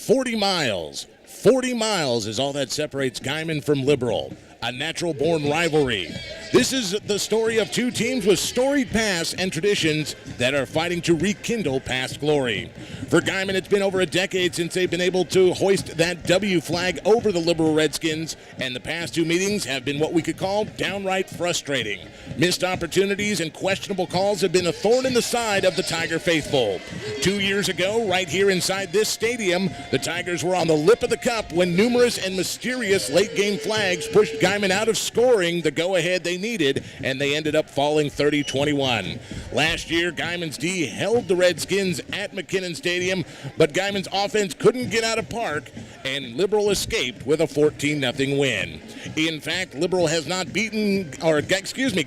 40 miles. 40 miles is all that separates Guymon from Liberal, a natural-born rivalry. This is the story of two teams with storied pasts and traditions that are fighting to rekindle past glory. For Guymon, it's been over a decade since they've been able to hoist that W flag over the Liberal Redskins, and the past two meetings have been what we could call downright frustrating. Missed opportunities and questionable calls have been a thorn in the side of the Tiger faithful. 2 years ago, right here inside this stadium, the Tigers were on the lip of the cup when numerous and mysterious late-game flags pushed Guymon out of scoring the go-ahead they needed, and they ended up falling 30-21. Last year, Guymon's D held the Redskins at McKinnon Stadium, but Guymon's offense couldn't get out of park, and Liberal escaped with a 14-0 win. In fact,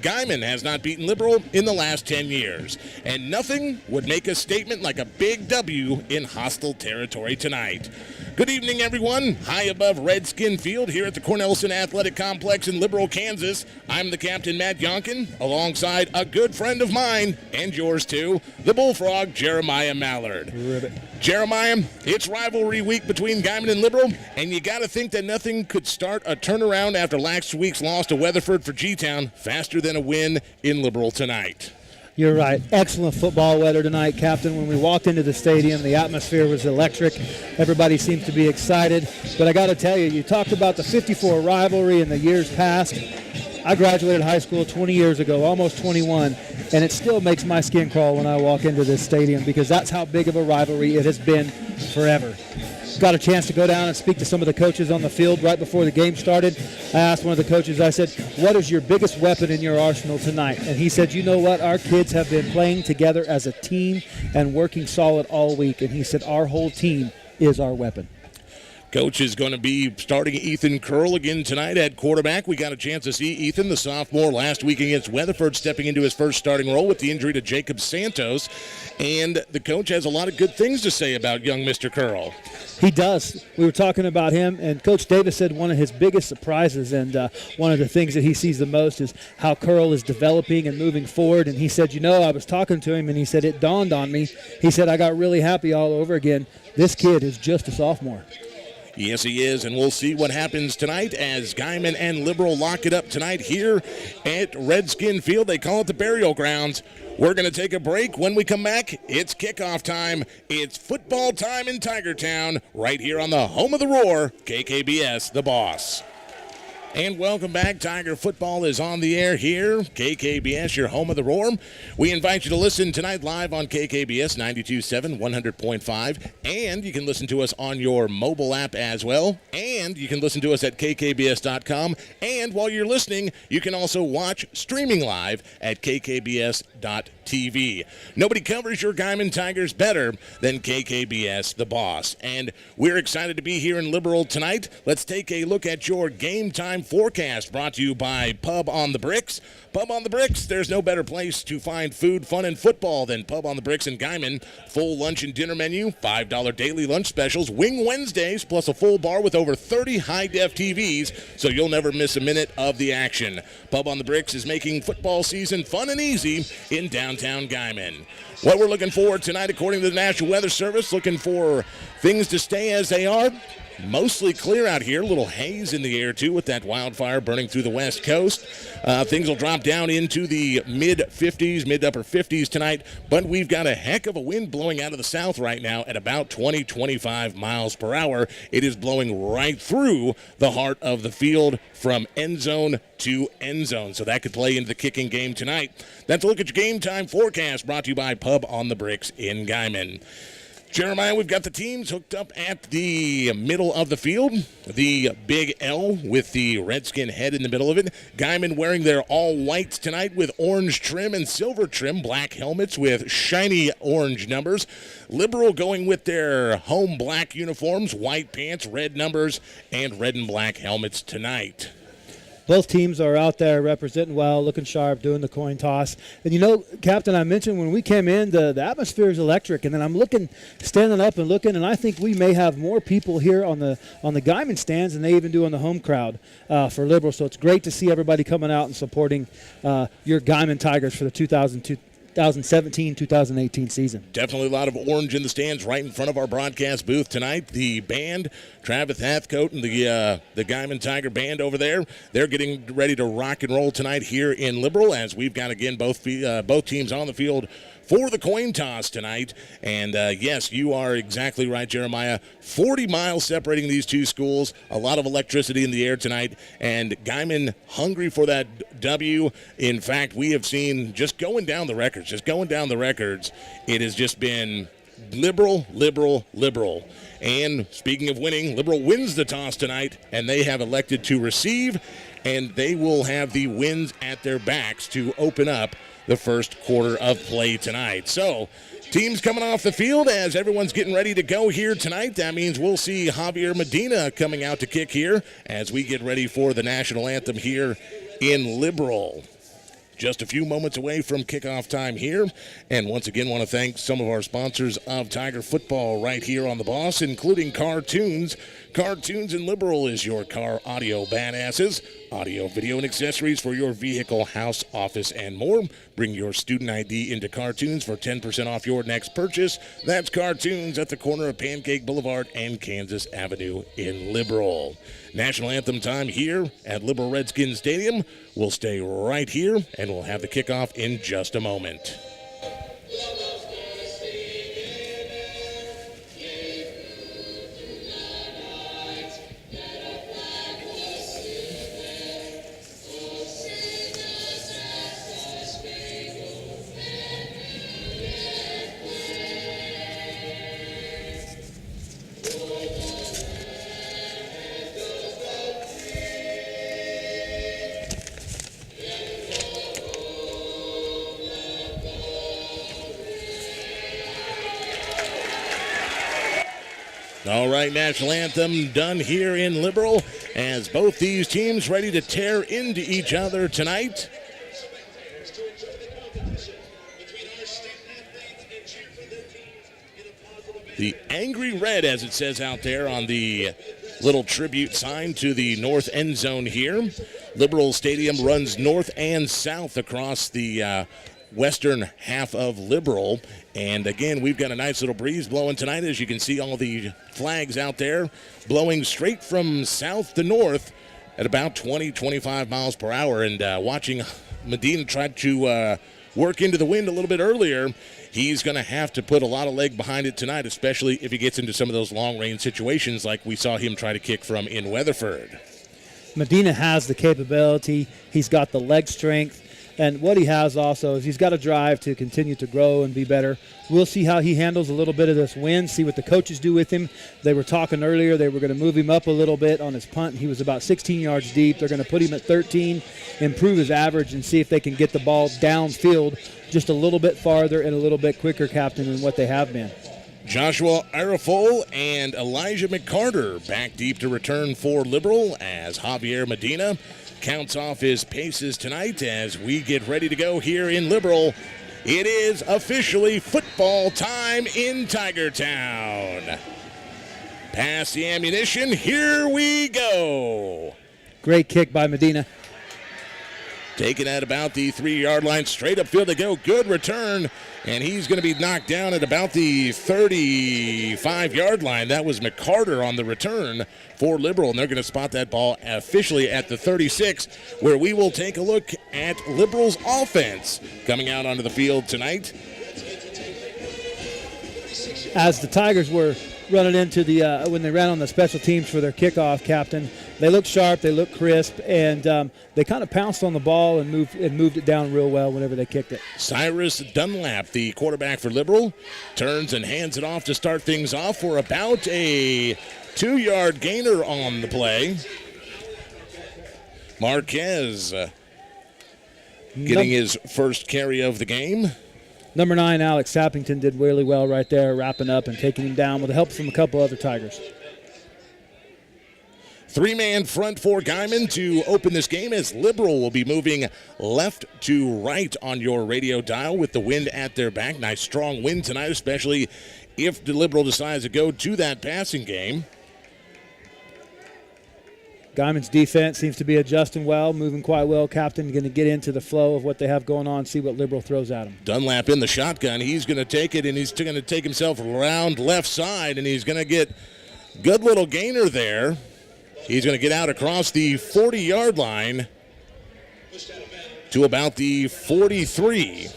Guymon has not beaten Liberal in the last 10 years, and nothing would make a statement like a big W in hostile territory tonight. Good evening, everyone. High above Redskin Field here at the Cornelison Athletic Complex in Liberal, Kansas. I'm the captain, Matt Yonkin, alongside a good friend of mine, and yours too, the Bullfrog, Jeremiah Mallard. Ribbit. Jeremiah, it's rivalry week between Guymon and Liberal, and you got to think that nothing could start a turnaround after last week's loss to Weatherford for G-Town faster than a win in Liberal tonight. You're right. Excellent football weather tonight, Captain. When we walked into the stadium, the atmosphere was electric. Everybody seemed to be excited. But I got to tell you, you talked about the 54 rivalry in the years past. I graduated high school 20 years ago, almost 21, and it still makes my skin crawl when I walk into this stadium because that's how big of a rivalry it has been forever. Got a chance to go down and speak to some of the coaches on the field right before the game started. I asked one of the coaches, I said, what is your biggest weapon in your arsenal tonight? And he said, you know what, our kids have been playing together as a team and working solid all week. And he said, our whole team is our weapon. Coach is going to be starting Ethan Curl again tonight at quarterback. We got a chance to see Ethan, the sophomore, last week against Weatherford, stepping into his first starting role with the injury to Jacob Santos. And the coach has a lot of good things to say about young Mr. Curl. He does. We were talking about him, and Coach Davis said one of his biggest surprises and one of the things that he sees the most is how Curl is developing and moving forward. And he said, you know, I was talking to him, and he said, it dawned on me. He said, I got really happy all over again. This kid is just a sophomore. Yes, he is, and we'll see what happens tonight as Guymon and Liberal lock it up tonight here at Redskin Field. They call it the burial grounds. We're going to take a break. When we come back, it's kickoff time. It's football time in Tigertown, right here on the home of the Roar, KKBS, the boss. And welcome back. Tiger football is on the air here. KKBS, your home of the Roar. We invite you to listen tonight live on KKBS 92.7, 100.5. And you can listen to us on your mobile app as well. And you can listen to us at kkbs.com. And while you're listening, you can also watch streaming live at kkbs.tv. Nobody covers your Guymon Tigers better than KKBS, the boss. And we're excited to be here in Liberal tonight. Let's take a look at your game time forecast, brought to you by Pub on the Bricks. Pub on the Bricks, there's no better place to find food, fun, and football than Pub on the Bricks in Guymon. Full lunch and dinner menu, $5 daily lunch specials, Wing Wednesdays, plus a full bar with over 30 high-def TVs, so you'll never miss a minute of the action. Pub on the Bricks is making football season fun and easy in downtown Guymon. What we're looking for tonight, according to the National Weather Service, looking for things to stay as they are. Mostly clear out here. A little haze in the air, too, with that wildfire burning through the west coast. Things will drop down into the mid-50s, mid-upper 50s tonight, but we've got a heck of a wind blowing out of the south right now at about 20-25 miles per hour. It is blowing right through the heart of the field from end zone to end zone, so that could play into the kicking game tonight. That's a look at your game time forecast, brought to you by Pub on the Bricks in Guymon. Jeremiah, we've got the teams hooked up at the middle of the field. The big L with the Redskin head in the middle of it. Guymon wearing their all-whites tonight with orange trim and silver trim. Black helmets with shiny orange numbers. Liberal going with their home black uniforms, white pants, red numbers, and red and black helmets tonight. Both teams are out there representing well, looking sharp, doing the coin toss. And, you know, Captain, I mentioned when we came in, the atmosphere is electric. And then I'm looking, standing up and looking, and I think we may have more people here on the Guymon stands than they even do on the home crowd for Liberal. So it's great to see everybody coming out and supporting your Guymon Tigers for the 2017-2018 season. Definitely a lot of orange in the stands right in front of our broadcast booth tonight. The band, Travis Hathcote and the Guymon Tiger Band over there, they're getting ready to rock and roll tonight here in Liberal, as we've got, again, both teams on the field for the coin toss tonight. And yes, you are exactly right, Jeremiah. 40 miles separating these two schools. A lot of electricity in the air tonight. And Guymon hungry for that W. In fact, we have seen, just going down the records, it has just been Liberal. And speaking of winning, Liberal wins the toss tonight, and they have elected to receive, and they will have the winds at their backs to open up the first quarter of play tonight. So, teams coming off the field as everyone's getting ready to go here tonight. That means we'll see Javier Medina coming out to kick here as we get ready for the national anthem here in Liberal. Just a few moments away from kickoff time here. And once again, want to thank some of our sponsors of Tiger football right here on the Boss, including Cartoons. Cartoons in Liberal is your car audio badasses. Audio, video, and accessories for your vehicle, house, office, and more. Bring your student ID into Cartoons for 10% off your next purchase. That's Cartoons at the corner of Pancake Boulevard and Kansas Avenue in Liberal. National anthem time here at Liberal Redskins Stadium. We'll stay right here, and we'll have the kickoff in just a moment. All right, national anthem done here in Liberal as both these teams ready to tear into each other tonight. The Angry Red, as it says out there on the little tribute sign to the north end zone here. Liberal Stadium runs north and south across the western half of Liberal. And again, we've got a nice little breeze blowing tonight, as you can see all the flags out there blowing straight from south to north at about 20-25 miles per hour. And watching Medina try to work into the wind a little bit earlier, he's going to have to put a lot of leg behind it tonight, especially if he gets into some of those long-range situations like we saw him try to kick from in Weatherford. Medina has the capability. He's got the leg strength. And what he has also is he's got a drive to continue to grow and be better. We'll see how he handles a little bit of this wind, see what the coaches do with him. They were talking earlier. They were going to move him up a little bit on his punt. He was about 16 yards deep. They're going to put him at 13, improve his average, and see if they can get the ball downfield just a little bit farther and a little bit quicker, Captain, than what they have been. Joshua Arafol and Elijah McCarter back deep to return for Liberal as Javier Medina counts off his paces tonight as we get ready to go here in Liberal. It is officially football time in Tigertown. Pass the ammunition. Here we go. Great kick by Medina. Taken at about the 3-yard line. Straight upfield they go. Good return. And he's going to be knocked down at about the 35-yard line. That was McCarter on the return for Liberal. And they're going to spot that ball officially at the 36, where we will take a look at Liberal's offense coming out onto the field tonight. As the Tigers were running into the when they ran on the special teams for their kickoff, Captain, they looked sharp, they looked crisp, and they kind of pounced on the ball and moved it down real well whenever they kicked it. Cyrus Dunlap, the quarterback for Liberal, turns and hands it off to start things off for about a 2-yard gainer on the play. Marquez getting his first carry of the game. Number 9, Alex Sappington, did really well right there, wrapping up and taking him down with the help from a couple other Tigers. 3-man front for Guymon to open this game as Liberal will be moving left to right on your radio dial with the wind at their back. Nice strong wind tonight, especially if the Liberal decides to go to that passing game. Guymon's defense seems to be adjusting well, moving quite well. Captain going to get into the flow of what they have going on, see what Liberal throws at him. Dunlap in the shotgun. He's going to take it, and he's going to take himself around left side, and he's going to get good little gainer there. He's going to get out across the 40-yard line to about the 43.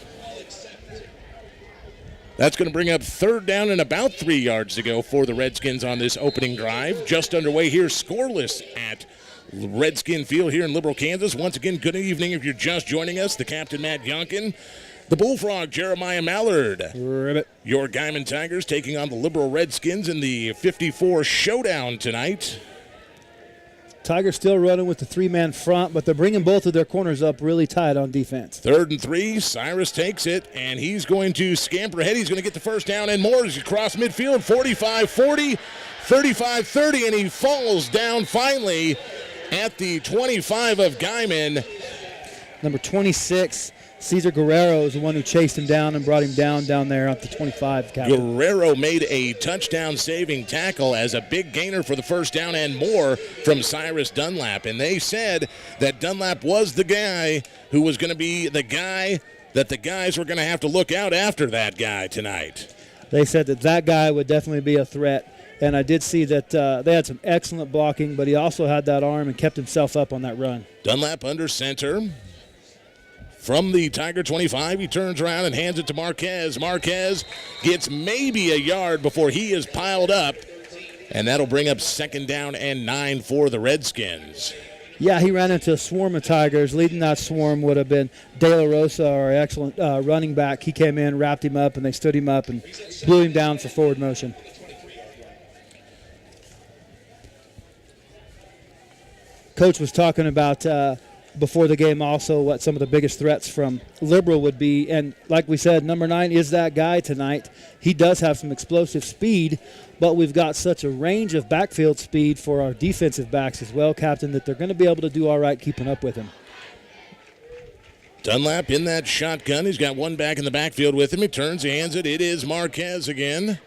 That's going to bring up third down and about 3 yards to go for the Redskins on this opening drive. Just underway here, scoreless at Redskin Field here in Liberal, Kansas. Once again, good evening if you're just joining us. The captain, Matt Yonkin. The Bullfrog, Jeremiah Mallard. Ribbit. Your Guymon Tigers taking on the Liberal Redskins in the 54 showdown tonight. Tigers still running with the three-man front, but they're bringing both of their corners up really tight on defense. 3rd and 3, Cyrus takes it, and he's going to scamper ahead. He's going to get the first down and more as he crosses midfield, 45-40, 35-30, and he falls down finally at the 25 of Guymon. Number 26, Cesar Guerrero, is the one who chased him down and brought him down there at the 25. Captain. Guerrero made a touchdown-saving tackle as a big gainer for the first down and more from Cyrus Dunlap. And they said that Dunlap was the guy who was going to be the guy that the guys were going to have to look out after that guy tonight. They said that guy would definitely be a threat. And I did see that they had some excellent blocking, but he also had that arm and kept himself up on that run. Dunlap under center. From the Tiger 25, he turns around and hands it to Marquez. Marquez gets maybe a yard before he is piled up, and that'll bring up 2nd down and 9 for the Redskins. Yeah, he ran into a swarm of Tigers. Leading that swarm would have been De La Rosa, our excellent running back. He came in, wrapped him up, and they stood him up and blew him down for forward motion. Coach was talking about before the game also what some of the biggest threats from Liberal would be. And like we said, number 9 is that guy tonight. He does have some explosive speed, but we've got such a range of backfield speed for our defensive backs as well, Captain, that they're going to be able to do all right keeping up with him. Dunlap in that shotgun. He's got one back in the backfield with him. He turns, he hands it. It is Marquez again.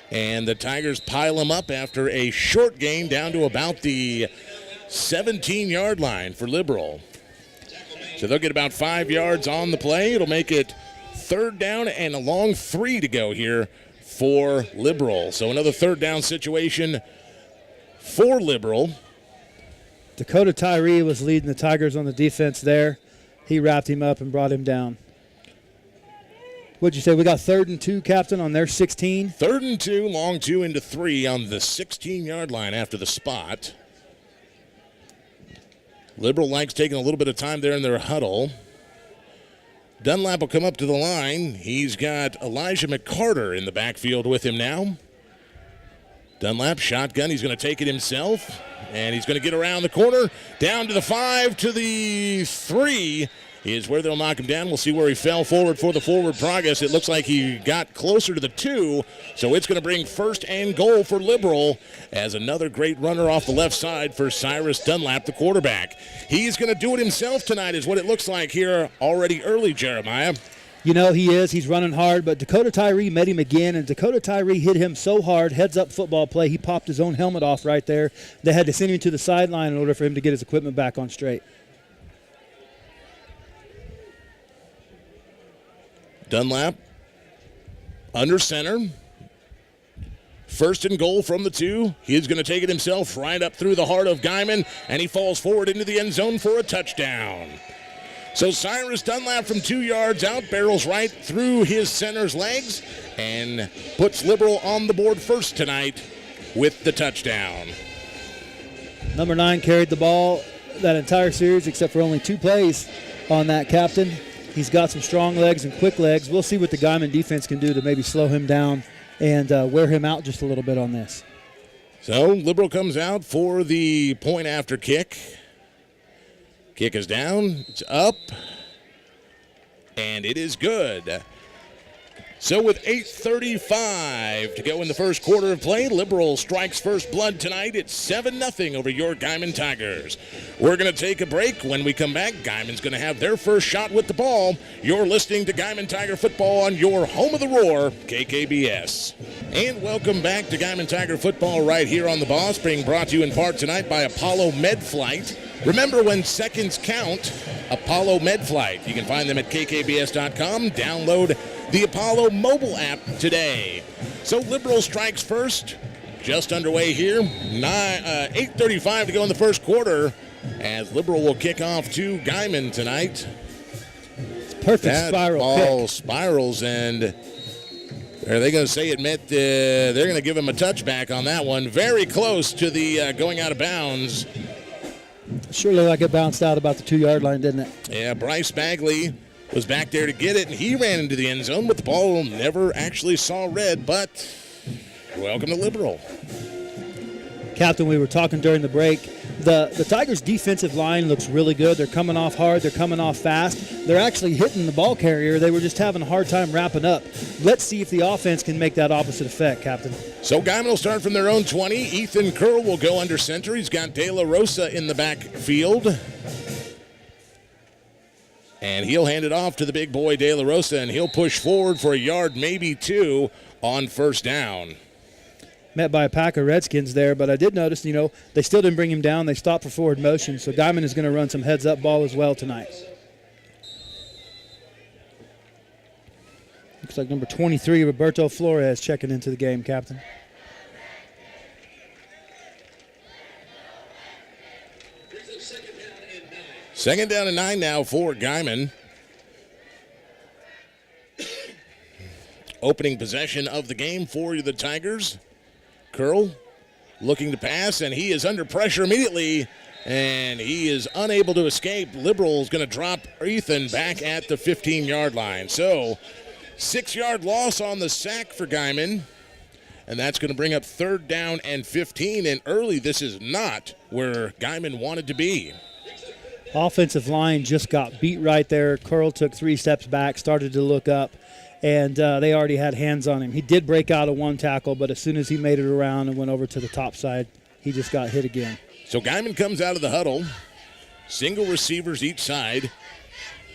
And the Tigers pile him up after a short gain down to about the 17-yard line for Liberal. So they'll get about 5 yards on the play. It'll make it 3rd down and a long 3 to go here for Liberal. So another 3rd down situation for Liberal. Dakota Tyree was leading the Tigers on the defense there. He wrapped him up and brought him down. What'd you say? We got 3rd and 2, Captain, on their 16? 3rd and 2, long 2 into 3 on the 16-yard line after the spot. Liberal likes taking a little bit of time there in their huddle. Dunlap will come up to the line. He's got Elijah McCarter in the backfield with him now. Dunlap, shotgun. He's going to take it himself, and he's going to get around the corner, down to the 5, to the 3 is where they'll knock him down. We'll see where he fell forward for the forward progress. It looks like he got closer to the 2, so it's going to bring 1st and goal for Liberal as another great runner off the left side for Cyrus Dunlap, the quarterback. He's going to do it himself tonight is what it looks like here already early, Jeremiah. You know, he is. He's running hard, but Dakota Tyree met him again, and Dakota Tyree hit him so hard, heads-up football play, he popped his own helmet off right there. They had to send him to the sideline in order for him to get his equipment back on straight. Dunlap under center. 1st and goal from the 2. He's going to take it himself right up through the heart of Guymon, and he falls forward into the end zone for a touchdown. So Cyrus Dunlap from 2 yards out, barrels right through his center's legs, and puts Liberal on the board first tonight with the touchdown. Number 9 carried the ball that entire series except for only 2 plays on that, Captain. He's got some strong legs and quick legs. We'll see what the Guymon defense can do to maybe slow him down and wear him out just a little bit on this. So Liberal comes out for the point after kick. Kick is down, it's up, and it is good. So with 8:35 to go in the first quarter of play, Liberal strikes first blood tonight. It's 7-0 over your Guymon Tigers. We're going to take a break. When we come back, Guymon's going to have their first shot with the ball. You're listening to Guymon Tiger Football on your home of the roar, KKBS. And welcome back to Guymon Tiger football right here on The Boss, being brought to you in part tonight by Apollo MedFlight. Remember, when seconds count, Apollo MedFlight. You can find them at kkbs.com. Download the Apollo mobile app today. So Liberal strikes first, just underway here. 8:35 to go in the first quarter, as Liberal will kick off to Guymon tonight. Perfect that spiral ball pick. spirals, and are they going to say admit they're going to give him a touchback on that one? Very close to the going out of bounds. Sure looked like it bounced out about the 2-yard line, didn't it? Yeah, Bryce Bagley was back there to get it, and he ran into the end zone, but the ball never actually saw red. But welcome to Liberal. Captain, we were talking during the break. The Tigers' defensive line looks really good. They're coming off hard. They're coming off fast. They're actually hitting the ball carrier. They were just having a hard time wrapping up. Let's see if the offense can make that opposite effect, Captain. So Guymon will start from their own 20. Ethan Curl will go under center. He's got De La Rosa in the backfield. And he'll hand it off to the big boy De La Rosa, and he'll push forward for a yard, maybe 2, on first down. Met by a pack of Redskins there, but I did notice, they still didn't bring him down. They stopped for forward motion, so Guymon is going to run some heads-up ball as well tonight. Looks like number 23, Roberto Flores, checking into the game, Captain. Second down and 9 now for Guymon. Opening possession of the game for the Tigers. Curl looking to pass, and he is under pressure immediately, and he is unable to escape. Liberal is going to drop Ethan back at the 15-yard line. So 6-yard loss on the sack for Guymon, and that's going to bring up 3rd down and 15, and early this is not where Guymon wanted to be. Offensive line just got beat right there. Curl took 3 steps back, started to look up, and they already had hands on him. He did break out of 1 tackle, but as soon as he made it around and went over to the top side, he just got hit again. So Guymon comes out of the huddle. Single receivers each side.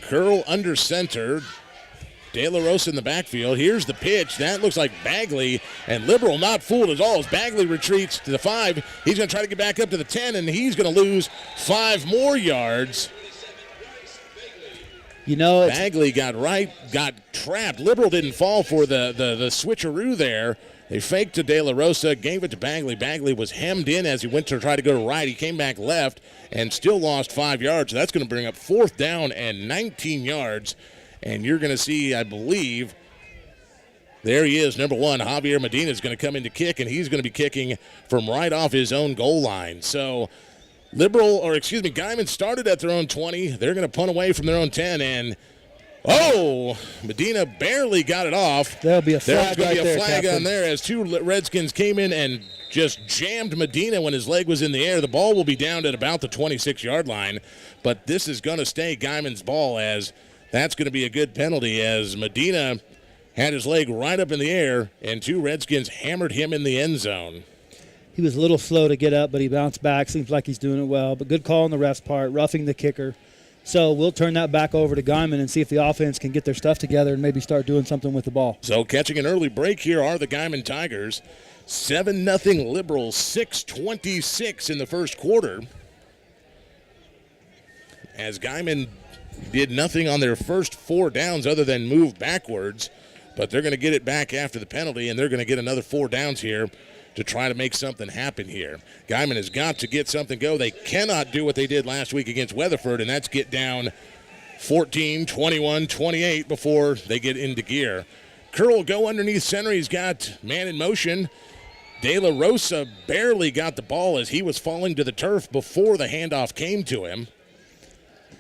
Curl under center. De La Rosa in the backfield. Here's the pitch. That looks like Bagley, and Liberal not fooled at all as Bagley retreats to the 5. He's going to try to get back up to the 10, and he's going to lose 5 more yards. Bagley got trapped. Liberal didn't fall for the switcheroo there. They faked to De La Rosa, gave it to Bagley. Bagley was hemmed in as he went to try to go to right. He came back left and still lost 5 yards. So that's going to bring up 4th down and 19 yards. And you're going to see, I believe, there he is, number 1. Javier Medina is going to come in to kick, and he's going to be kicking from right off his own goal line. So Guymon started at their own 20. They're going to punt away from their own 10, and Medina barely got it off. There'll be a There's flag going to be a flag Captain. on there as 2 Redskins came in and just jammed Medina when his leg was in the air. The ball will be down at about the 26-yard line, but this is going to stay Guymon's ball, as that's going to be a good penalty, as Medina had his leg right up in the air, and 2 Redskins hammered him in the end zone. He was a little slow to get up, but he bounced back. Seems like he's doing it well. But good call on the ref's part, roughing the kicker. So we'll turn that back over to Guymon and see if the offense can get their stuff together and maybe start doing something with the ball. So catching an early break here are the Guymon Tigers. 7-0 Liberals, 6:26 in the first quarter. As Guymon did nothing on their first 4 downs other than move backwards, but they're going to get it back after the penalty, and they're going to get another 4 downs here to try to make something happen here. Guymon has got to get something go. They cannot do what they did last week against Weatherford, and that's get down 14, 21, 28 before they get into gear. Curl will go underneath center. He's got man in motion. De La Rosa barely got the ball as he was falling to the turf before the handoff came to him.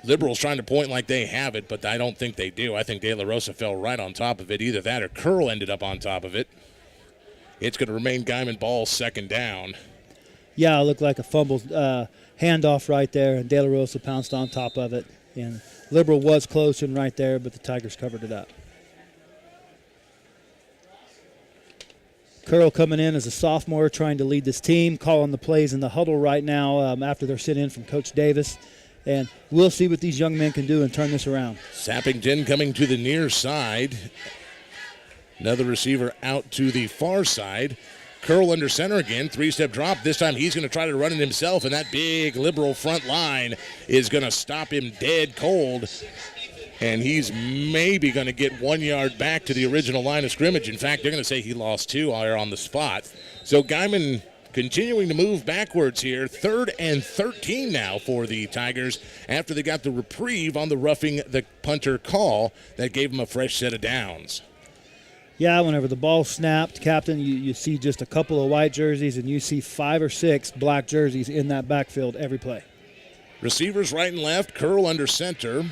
Liberals trying to point like they have it, but I don't think they do. I think De La Rosa fell right on top of it. Either that or Curl ended up on top of it. It's going to remain Guymon ball, 2nd down. Yeah, it looked like a fumble handoff right there, and De La Rosa pounced on top of it. And Liberal was close and right there, but the Tigers covered it up. Curl coming in as a sophomore, trying to lead this team, calling the plays in the huddle right now after they're sent in from Coach Davis. And we'll see what these young men can do and turn this around. Sappington coming to the near side. Another receiver out to the far side. Curl under center again, three-step drop. This time he's going to try to run it himself, and that big Liberal front line is going to stop him dead cold. And he's maybe going to get 1 yard back to the original line of scrimmage. In fact, they're going to say he lost 2 while they're on the spot. So Guymon continuing to move backwards here. 3rd and 13 now for the Tigers after they got the reprieve on the roughing the punter call that gave them a fresh set of downs. Yeah, whenever the ball snapped, Captain, you see just a couple of white jerseys, and you see 5 or 6 black jerseys in that backfield every play. Receivers right and left, Curl under center.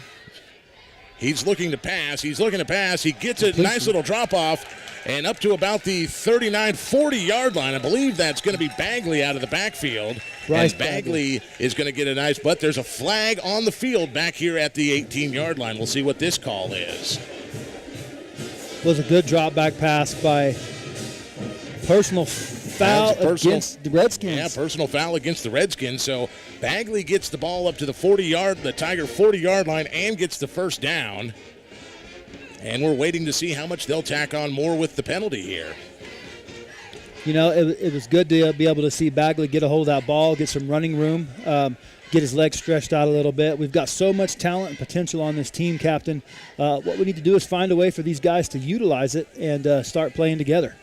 He's looking to pass. He gets a nice little drop-off, and up to about the 39, 40-yard line. I believe that's going to be Bagley out of the backfield. Bryce and Bagley is going to get a nice, but there's a flag on the field back here at the 18-yard line. We'll see what this call is. Was a good drop back pass by personal foul against the Redskins. Yeah, personal foul against the Redskins. So Bagley gets the ball up to the Tiger 40-yard line and gets the first down. And we're waiting to see how much they'll tack on more with the penalty here. You know, it was good to be able to see Bagley get a hold of that ball, get some running room, get his legs stretched out a little bit. We've got so much talent and potential on this team, Captain. What we need to do is find a way for these guys to utilize it and start playing together.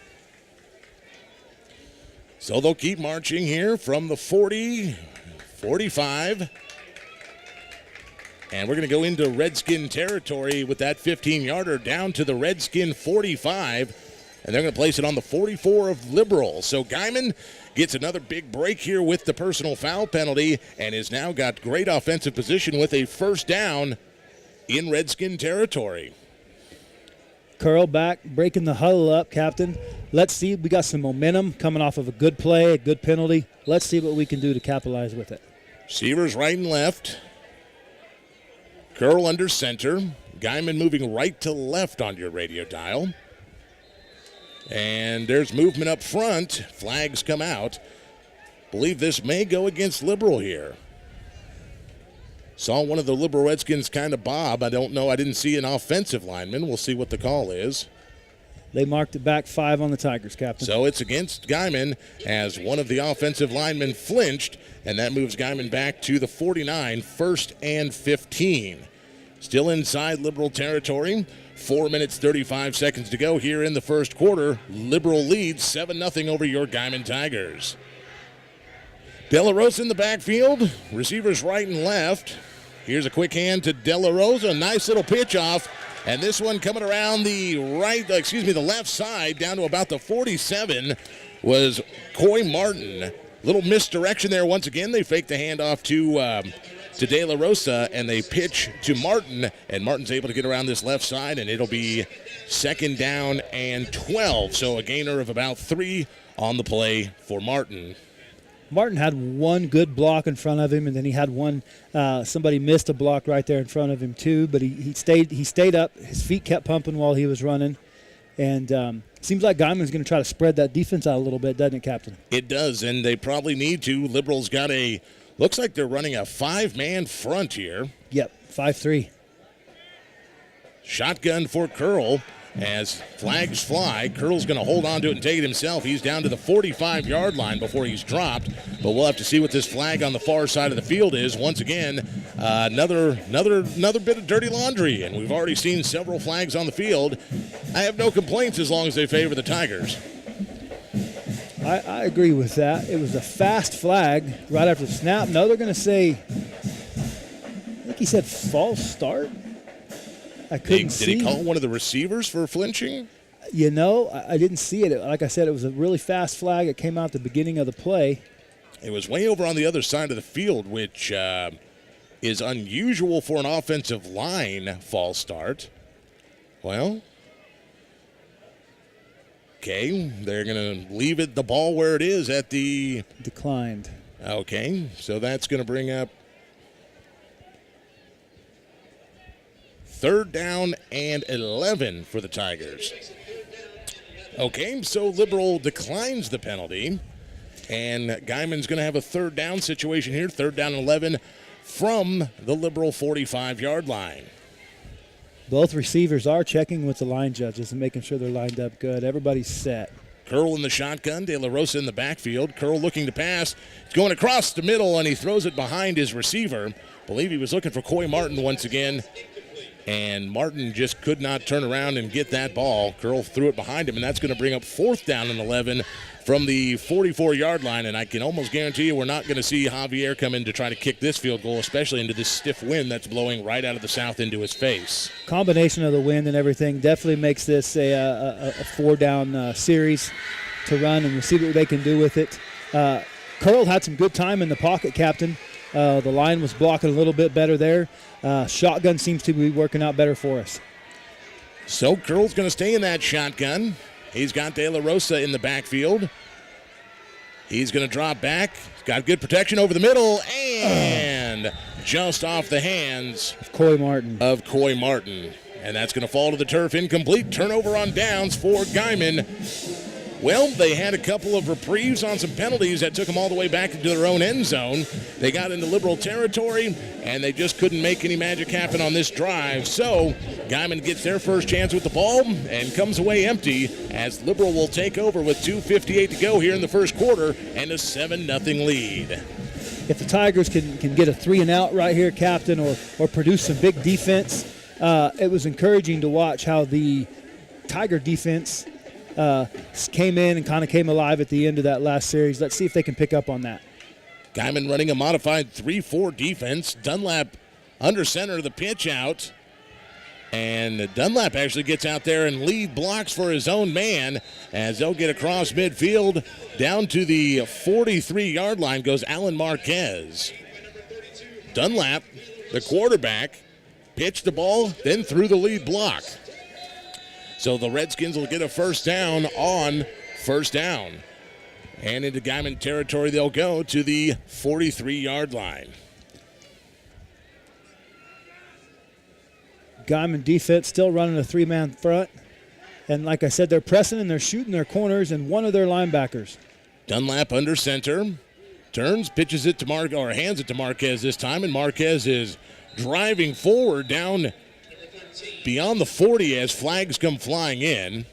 So they'll keep marching here from the 40, 45. And we're going to go into Redskin territory with that 15-yarder down to the Redskin 45. And they're going to place it on the 44 of Liberal. So Guymon gets another big break here with the personal foul penalty and has now got great offensive position with a first down in Redskin territory. Curl back, breaking the huddle up, Captain. Let's see. We got some momentum coming off of a good play, a good penalty. Let's see what we can do to capitalize with it. Receivers right and left. Curl under center. Guymon moving right to left on your radio dial. And there's movement up front. Flags come out. Believe this may go against Liberal here. Saw one of the Liberal Redskins kind of bob. I don't know. I didn't see an offensive lineman. We'll see what the call is. They marked it back 5 on the Tigers, Captain. So it's against Guymon as one of the offensive linemen flinched, and that moves Guymon back to the 49, 1st and 15. Still inside Liberal territory. 4 minutes, 35 seconds to go here in the first quarter. Liberal leads 7-0 over your Guymon Tigers. De La Rosa in the backfield. Receivers right and left. Here's a quick hand to De La Rosa. Nice little pitch off. And this one coming around the left side down to about the 47 was Coy Martin. Little misdirection there once again. They fake the handoff to De La Rosa, and they pitch to Martin, and Martin's able to get around this left side, and it'll be 2nd down and 12. So a gainer of about 3 on the play for Martin. Martin had one good block in front of him, and then he had one. Somebody missed a block right there in front of him too. But he stayed up. His feet kept pumping while he was running, and seems like Guymon's going to try to spread that defense out a little bit, doesn't it, Captain? It does, and they probably need to. Liberal's got looks like they're running a 5-man front here. Yep, 5-3. Shotgun for Curl. As flags fly, Curl's going to hold on to it and take it himself. He's down to the 45-yard line before he's dropped. But we'll have to see what this flag on the far side of the field is. Once again, another bit of dirty laundry, and we've already seen several flags on the field. I have no complaints as long as they favor the Tigers. I agree with that. It was a fast flag right after the snap. No, they're going to say, I think he said false start. I couldn't see. Did he call one of the receivers for flinching? You know, I didn't see it. Like I said, it was a really fast flag. It came out at the beginning of the play. It was way over on the other side of the field, which is unusual for an offensive line false start. Well, okay, they're going to leave the ball where it is at the... Declined. Okay, so that's going to bring up 3rd down and 11 for the Tigers. Okay, so Liberal declines the penalty, and Guymon's going to have a 3rd down situation here, 3rd down and 11 from the Liberal 45-yard line. Both receivers are checking with the line judges and making sure they're lined up good. Everybody's set. Curl in the shotgun, De La Rosa in the backfield. Curl looking to pass. It's going across the middle, and he throws it behind his receiver. Believe he was looking for Coy Martin once again, and Martin just could not turn around and get that ball. Curl threw it behind him, and that's going to bring up 4th down and 11 from the 44-yard line, and I can almost guarantee you we're not going to see Javier come in to try to kick this field goal, especially into this stiff wind that's blowing right out of the south into his face. Combination of the wind and everything definitely makes this a 4-down series to run, and we'll see what they can do with it. Curl had some good time in the pocket, Captain. The line was blocking a little bit better there. Shotgun seems to be working out better for us. So Curl's going to stay in that shotgun. He's got De La Rosa in the backfield. He's going to drop back. He's got good protection over the middle, and just off the hands of Coy Martin. And that's going to fall to the turf. Incomplete. Turnover on downs for Guymon. Well, they had a couple of reprieves on some penalties that took them all the way back into their own end zone. They got into Liberal territory, and they just couldn't make any magic happen on this drive. So Guymon gets their first chance with the ball and comes away empty as Liberal will take over with 2:58 to go here in the first quarter and a 7-0 lead. If the Tigers can get a 3-and-out right here, Captain, or produce some big defense, it was encouraging to watch how the Tiger defense came in and kind of came alive at the end of that last series. Let's see if they can pick up on that. Guymon running a modified 3-4 defense. Dunlap under center, the pitch out. And Dunlap actually gets out there and lead blocks for his own man as they'll get across midfield. Down to the 43-yard line goes Alan Marquez. Dunlap, the quarterback, pitched the ball, then threw the lead block. So the Redskins will get a first down on first down. And into Guymon territory they'll go to the 43-yard line. Guymon defense still running a 3-man front. And like I said, they're pressing and they're shooting their corners and one of their linebackers. Dunlap under center. Turns, pitches it to hands it to Marquez this time, and Marquez is driving forward down beyond the 40 as flags come flying in.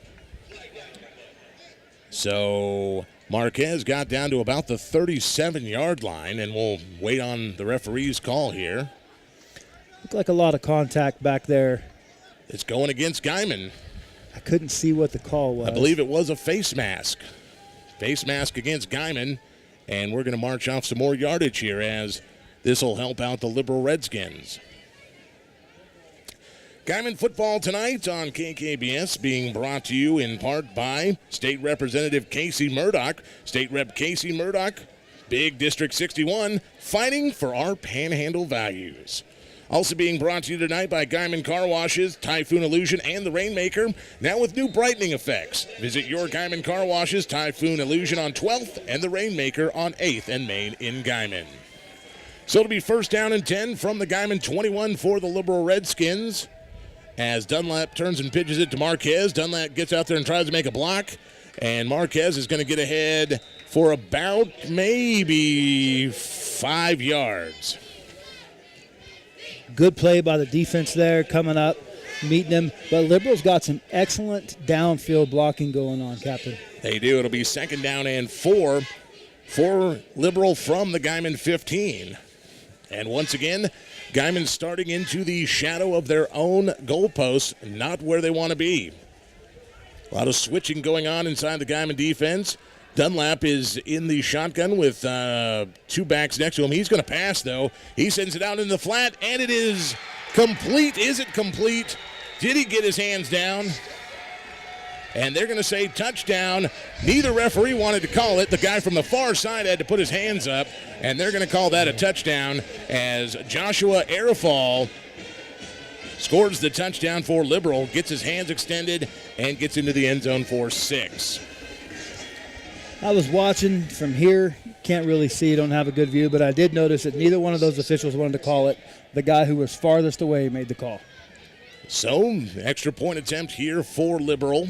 So Marquez got down to about the 37-yard line, and we'll wait on the referee's call here. Looked like a lot of contact back there. It's going against Guymon. I couldn't see what the call was. I believe it was a face mask. Face mask against Guymon, and we're going to march off some more yardage here as this will help out the Liberal Redskins. Guymon football tonight on KKBS being brought to you in part by State Representative Casey Murdoch. State Rep Casey Murdoch, Big District 61, fighting for our Panhandle values. Also being brought to you tonight by Guymon Car Washes, Typhoon Illusion, and the Rainmaker, now with new brightening effects. Visit your Guymon Car Washes, Typhoon Illusion on 12th and the Rainmaker on 8th and Main in Guymon. So it'll be first down and 10 from the Guymon 21 for the Liberal Redskins. As Dunlap turns and pitches it to Marquez. Dunlap gets out there and tries to make a block. And Marquez is going to get ahead for about maybe 5 yards. Good play by the defense there, coming up, meeting him. But Liberal's got some excellent downfield blocking going on, Captain. They do. It'll be second down and 4 for Liberal from the Guymon 15. And once again, Guymon starting into the shadow of their own goalposts, not where they want to be. A lot of switching going on inside the Guymon defense. Dunlap is in the shotgun with 2 backs next to him. He's going to pass, though. He sends it out in the flat, and it is complete. Is it complete? Did he get his hands down? And they're going to say touchdown. Neither referee wanted to call it. The guy from the far side had to put his hands up, and they're going to call that a touchdown as Joshua Arifal scores the touchdown for Liberal, gets his hands extended, and gets into the end zone for 6. I was watching from here. Can't really see, don't have a good view, but I did notice that neither one of those officials wanted to call it. The guy who was farthest away made the call. So, extra point attempt here for Liberal.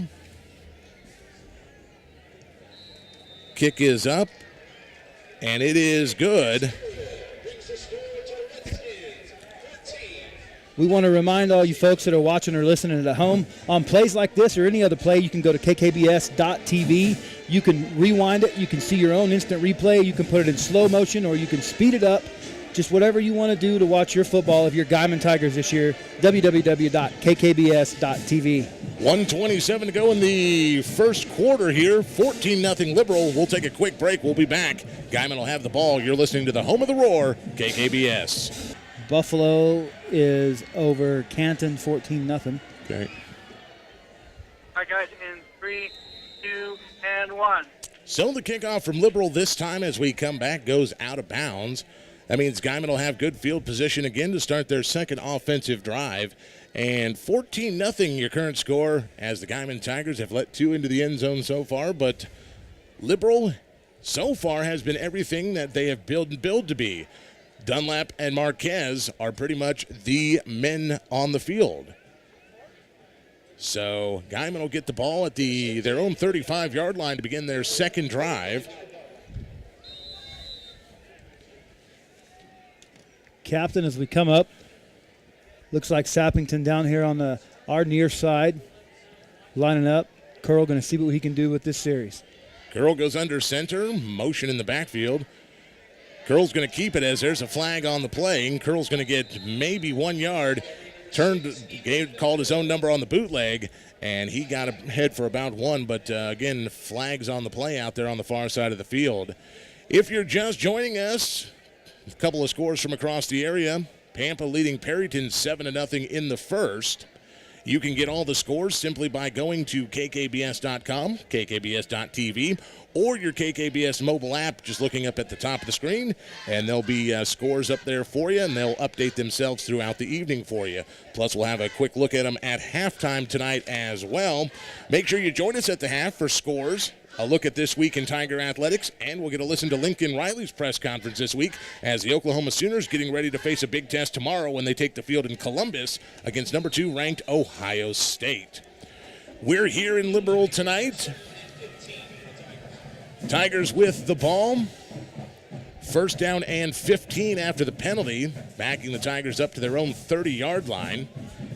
Kick is up, and it is good. We want to remind all you folks that are watching or listening at home, on plays like this or any other play, you can go to kkbs.tv. You can rewind it. You can see your own instant replay. You can put it in slow motion, or you can speed it up. Just whatever you want to do to watch your football of your Guymon Tigers this year, www.kkbs.tv. 1:27 to go in the first quarter here. 14-0 Liberal. We'll take a quick break. We'll be back. Guymon will have the ball. You're listening to the home of the Roar, KKBS. Buffalo is over Canton 14-0. Okay. All right, guys, in 3, 2, and 1. So the kickoff from Liberal this time as we come back goes out of bounds. That means Guymon will have good field position again to start their second offensive drive. And 14-0 your current score, as the Guymon Tigers have let 2 into the end zone so far. But Liberal so far has been everything that they have billed to be. Dunlap and Marquez are pretty much the men on the field. So Guymon will get the ball at their own 35-yard line to begin their second drive. Captain, as we come up, looks like Sappington down here on our near side, lining up. Curl going to see what he can do with this series. Curl goes under center, motion in the backfield. Curl's going to keep it as there's a flag on the play. And Curl's going to get maybe 1 yard. Called his own number on the bootleg, and he got ahead for about 1. But again, flags on the play out there on the far side of the field. If you're just joining us, a couple of scores from across the area. Pampa leading Perryton 7-0 in the first. You can get all the scores simply by going to kkbs.com, kkbs.tv, or your KKBS mobile app, just looking up at the top of the screen, and there'll be scores up there for you, and they'll update themselves throughout the evening for you. Plus, we'll have a quick look at them at halftime tonight as well. Make sure you join us at the half for scores, a look at this week in Tiger Athletics, and we'll get to listen to Lincoln Riley's press conference this week as the Oklahoma Sooners getting ready to face a big test tomorrow when they take the field in Columbus against number 2 ranked Ohio State. We're here in Liberal tonight. Tigers with the ball. First down and 15 after the penalty, backing the Tigers up to their own 30-yard line.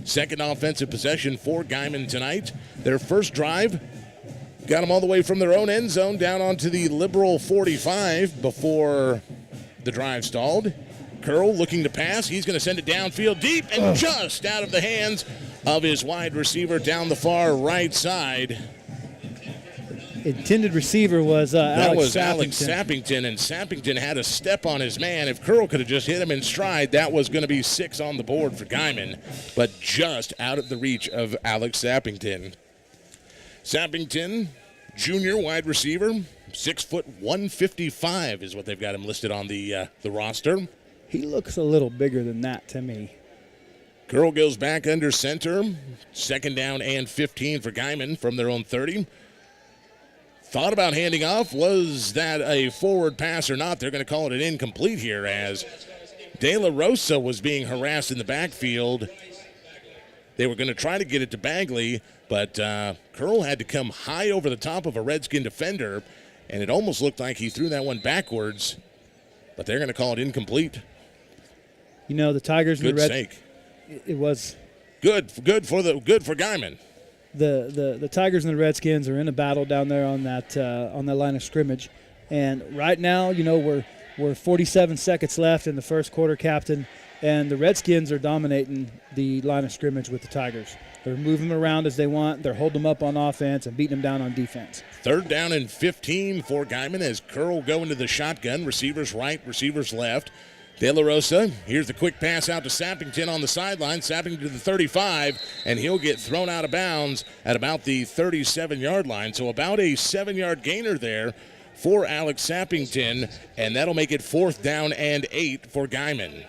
Second offensive possession for Guymon tonight. Their first drive got them all the way from their own end zone down onto the Liberal 45 before the drive stalled. Curl looking to pass. He's going to send it downfield deep and just out of the hands of his wide receiver down the far right side. Intended receiver was Alex Sappington, and Sappington had a step on his man. If Curl could have just hit him in stride, that was going to be 6 on the board for Guymon, but just out of the reach of Alex Sappington. Sappington, junior wide receiver, 6', 155 is what they've got him listed on the roster. He looks a little bigger than that to me. Curl goes back under center. Second down and 15 for Guymon from their own 30. Thought about handing off. Was that a forward pass or not? They're going to call it an incomplete here as De La Rosa was being harassed in the backfield. They were going to try to get it to Bagley, but Curl had to come high over the top of a Redskin defender, and it almost looked like he threw that one backwards, but they're going to call it incomplete. You know, the Tigers and the Reds. Good sake. It was good for Guymon. The Tigers and the Redskins are in a battle down there on that line of scrimmage, and right now, you know, we're 47 seconds left in the first quarter, Captain, and the Redskins are dominating the line of scrimmage with the Tigers. They're moving them around as they want. They're holding them up on offense and beating them down on defense. Third down and 15 for Guymon as Curl go into the shotgun. Receivers right, receivers left. De La Rosa, here's the quick pass out to Sappington on the sideline. Sappington to the 35, and he'll get thrown out of bounds at about the 37-yard line. So about a 7-yard gainer there for Alex Sappington, and that'll make it 4th down and 8 for Guymon.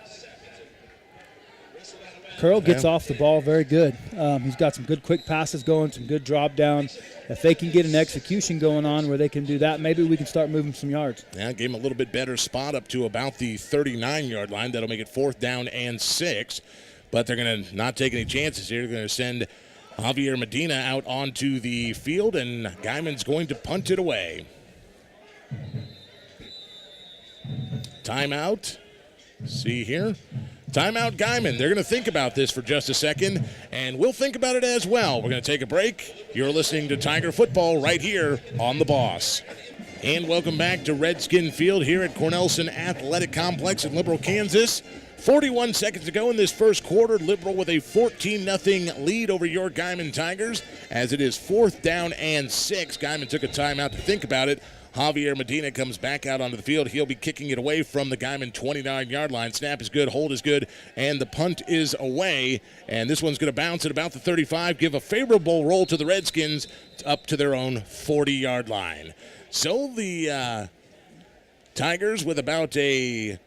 Curl gets off the ball very good. He's got some good quick passes going, some good drop down. If they can get an execution going on where they can do that, maybe we can start moving some yards. Yeah, gave him a little bit better spot up to about the 39-yard line. That'll make it 4th down and 6. But they're going to not take any chances here. They're going to send Javier Medina out onto the field, and Guymon's going to punt it away. Timeout. See here. Timeout Guymon. They're going to think about this for just a second, and we'll think about it as well. We're going to take a break. You're listening to Tiger Football right here on The Boss. And welcome back to Redskin Field here at Cornelison Athletic Complex in Liberal, Kansas. 41 seconds to go in this first quarter. Liberal with a 14-0 lead over your Guymon Tigers as it is 4th down and 6. Guymon took a timeout to think about it. Javier Medina comes back out onto the field. He'll be kicking it away from the Guymon 29-yard line. Snap is good, hold is good, and the punt is away. And this one's going to bounce at about the 35, give a favorable roll to the Redskins up to their own 40-yard line. So the Tigers with about a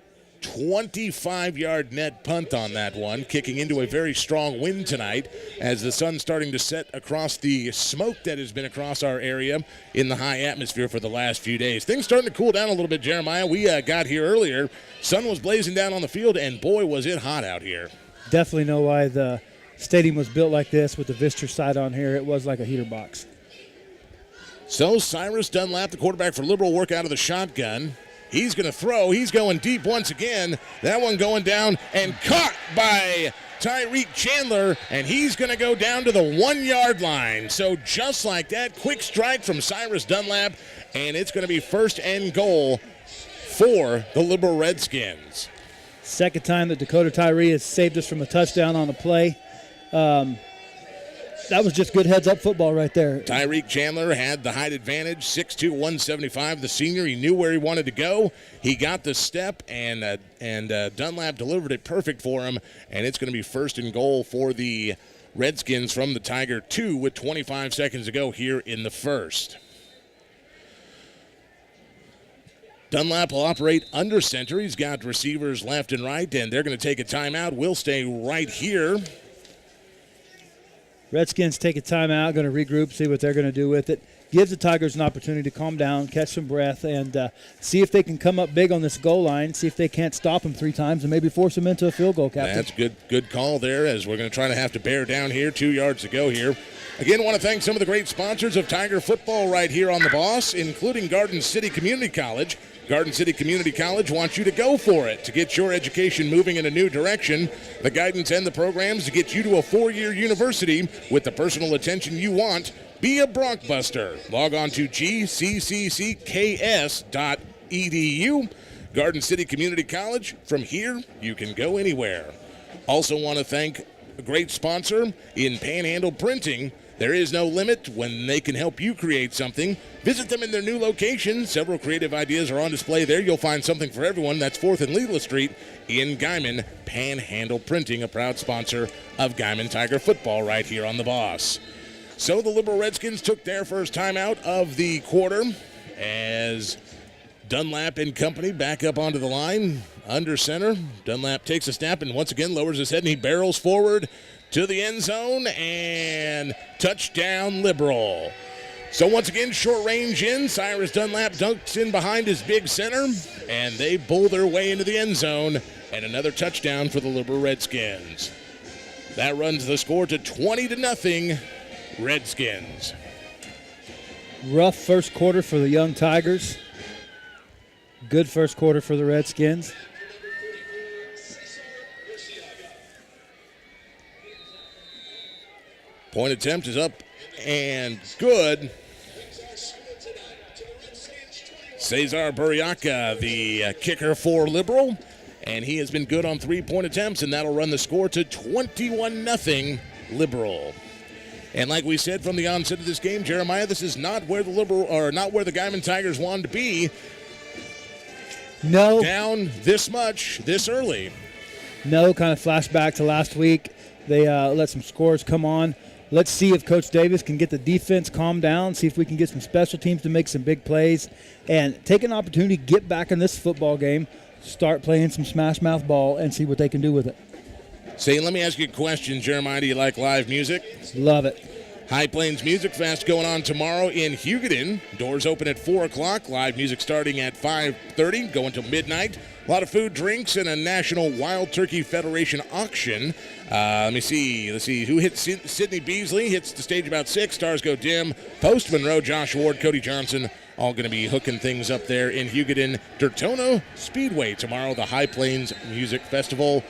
25-yard net punt on that one, kicking into a very strong wind tonight as the sun's starting to set across the smoke that has been across our area in the high atmosphere for the last few days. Things starting to cool down a little bit, Jeremiah. We got here earlier. Sun was blazing down on the field, and boy, was it hot out here. Definitely know why the stadium was built like this with the visitor side on here. It was like a heater box. So Cyrus Dunlap, the quarterback for Liberal, work out of the shotgun. He's going to throw. He's going deep once again. That one going down and caught by Tyreek Chandler, and he's going to go down to the 1-yard line. So just like that, quick strike from Cyrus Dunlap, and it's going to be 1st and goal for the Liberal Redskins. Second time that Dakota Tyree has saved us from a touchdown on the play. That was just good heads-up football right there. Tyreek Chandler had the height advantage, 6'2", 175. The senior, he knew where he wanted to go. He got the step, and Dunlap delivered it perfect for him, and it's going to be 1st and goal for the Redskins from the Tiger 2 with 25 seconds to go here in the first. Dunlap will operate under center. He's got receivers left and right, and they're going to take a timeout. We'll stay right here. Redskins take a timeout, going to regroup, see what they're going to do with it. Gives the Tigers an opportunity to calm down, catch some breath, and see if they can come up big on this goal line, see if they can't stop them 3 times and maybe force them into a field goal, Captain. That's good call there, as we're going to try to have to bear down here. 2 yards to go here. Again, I want to thank some of the great sponsors of Tiger Football right here on The Boss, including Garden City Community College. Garden City Community College wants you to go for it to get your education moving in a new direction. The guidance and the programs to get you to a 4-year university with the personal attention you want. Be a Brockbuster. Log on to gccks.edu. Garden City Community College. From here, you can go anywhere. Also want to thank a great sponsor in Panhandle Printing. There is no limit when they can help you create something. Visit them in their new location. Several creative ideas are on display there. You'll find something for everyone. That's 4th and Leela Street in Guymon. Panhandle Printing, a proud sponsor of Guymon Tiger Football right here on The Boss. So the Liberal Redskins took their first timeout of the quarter as Dunlap and company back up onto the line. Under center, Dunlap takes a snap and once again lowers his head and he barrels forward to the end zone, and touchdown Liberal. So once again, short range in. Cyrus Dunlap dunks in behind his big center, and they bowl their way into the end zone, and another touchdown for the Liberal Redskins. That runs the score to 20-0 Redskins. Rough first quarter for the young Tigers. Good first quarter for the Redskins. Point attempt is up and good. Cesar Burriaca, the kicker for Liberal, and he has been good on 3-point attempts, and that'll run the score to 21-0 Liberal. And like we said from the onset of this game, Jeremiah, this is not where the Guymon Tigers wanted to be. No. Down this much this early. No, kind of flashback to last week. They let some scores come on. Let's see if Coach Davis can get the defense calmed down, see if we can get some special teams to make some big plays, and take an opportunity to get back in this football game, start playing some smash mouth ball, and see what they can do with it. Say, let me ask you a question, Jeremiah. Do you like live music? Love it. High Plains Music Fest going on tomorrow in Hugoton. Doors open at 4 o'clock. Live music starting at 5:30, going till midnight. A lot of food, drinks, and a National Wild Turkey Federation auction. Let me see. Let's see. Who hits Sidney Beasley? Hits the stage about 6. Stars go dim. Post Monroe, Josh Ward, Cody Johnson, all going to be hooking things up there in Hugoton. Dertona Speedway tomorrow, the High Plains Music Festival.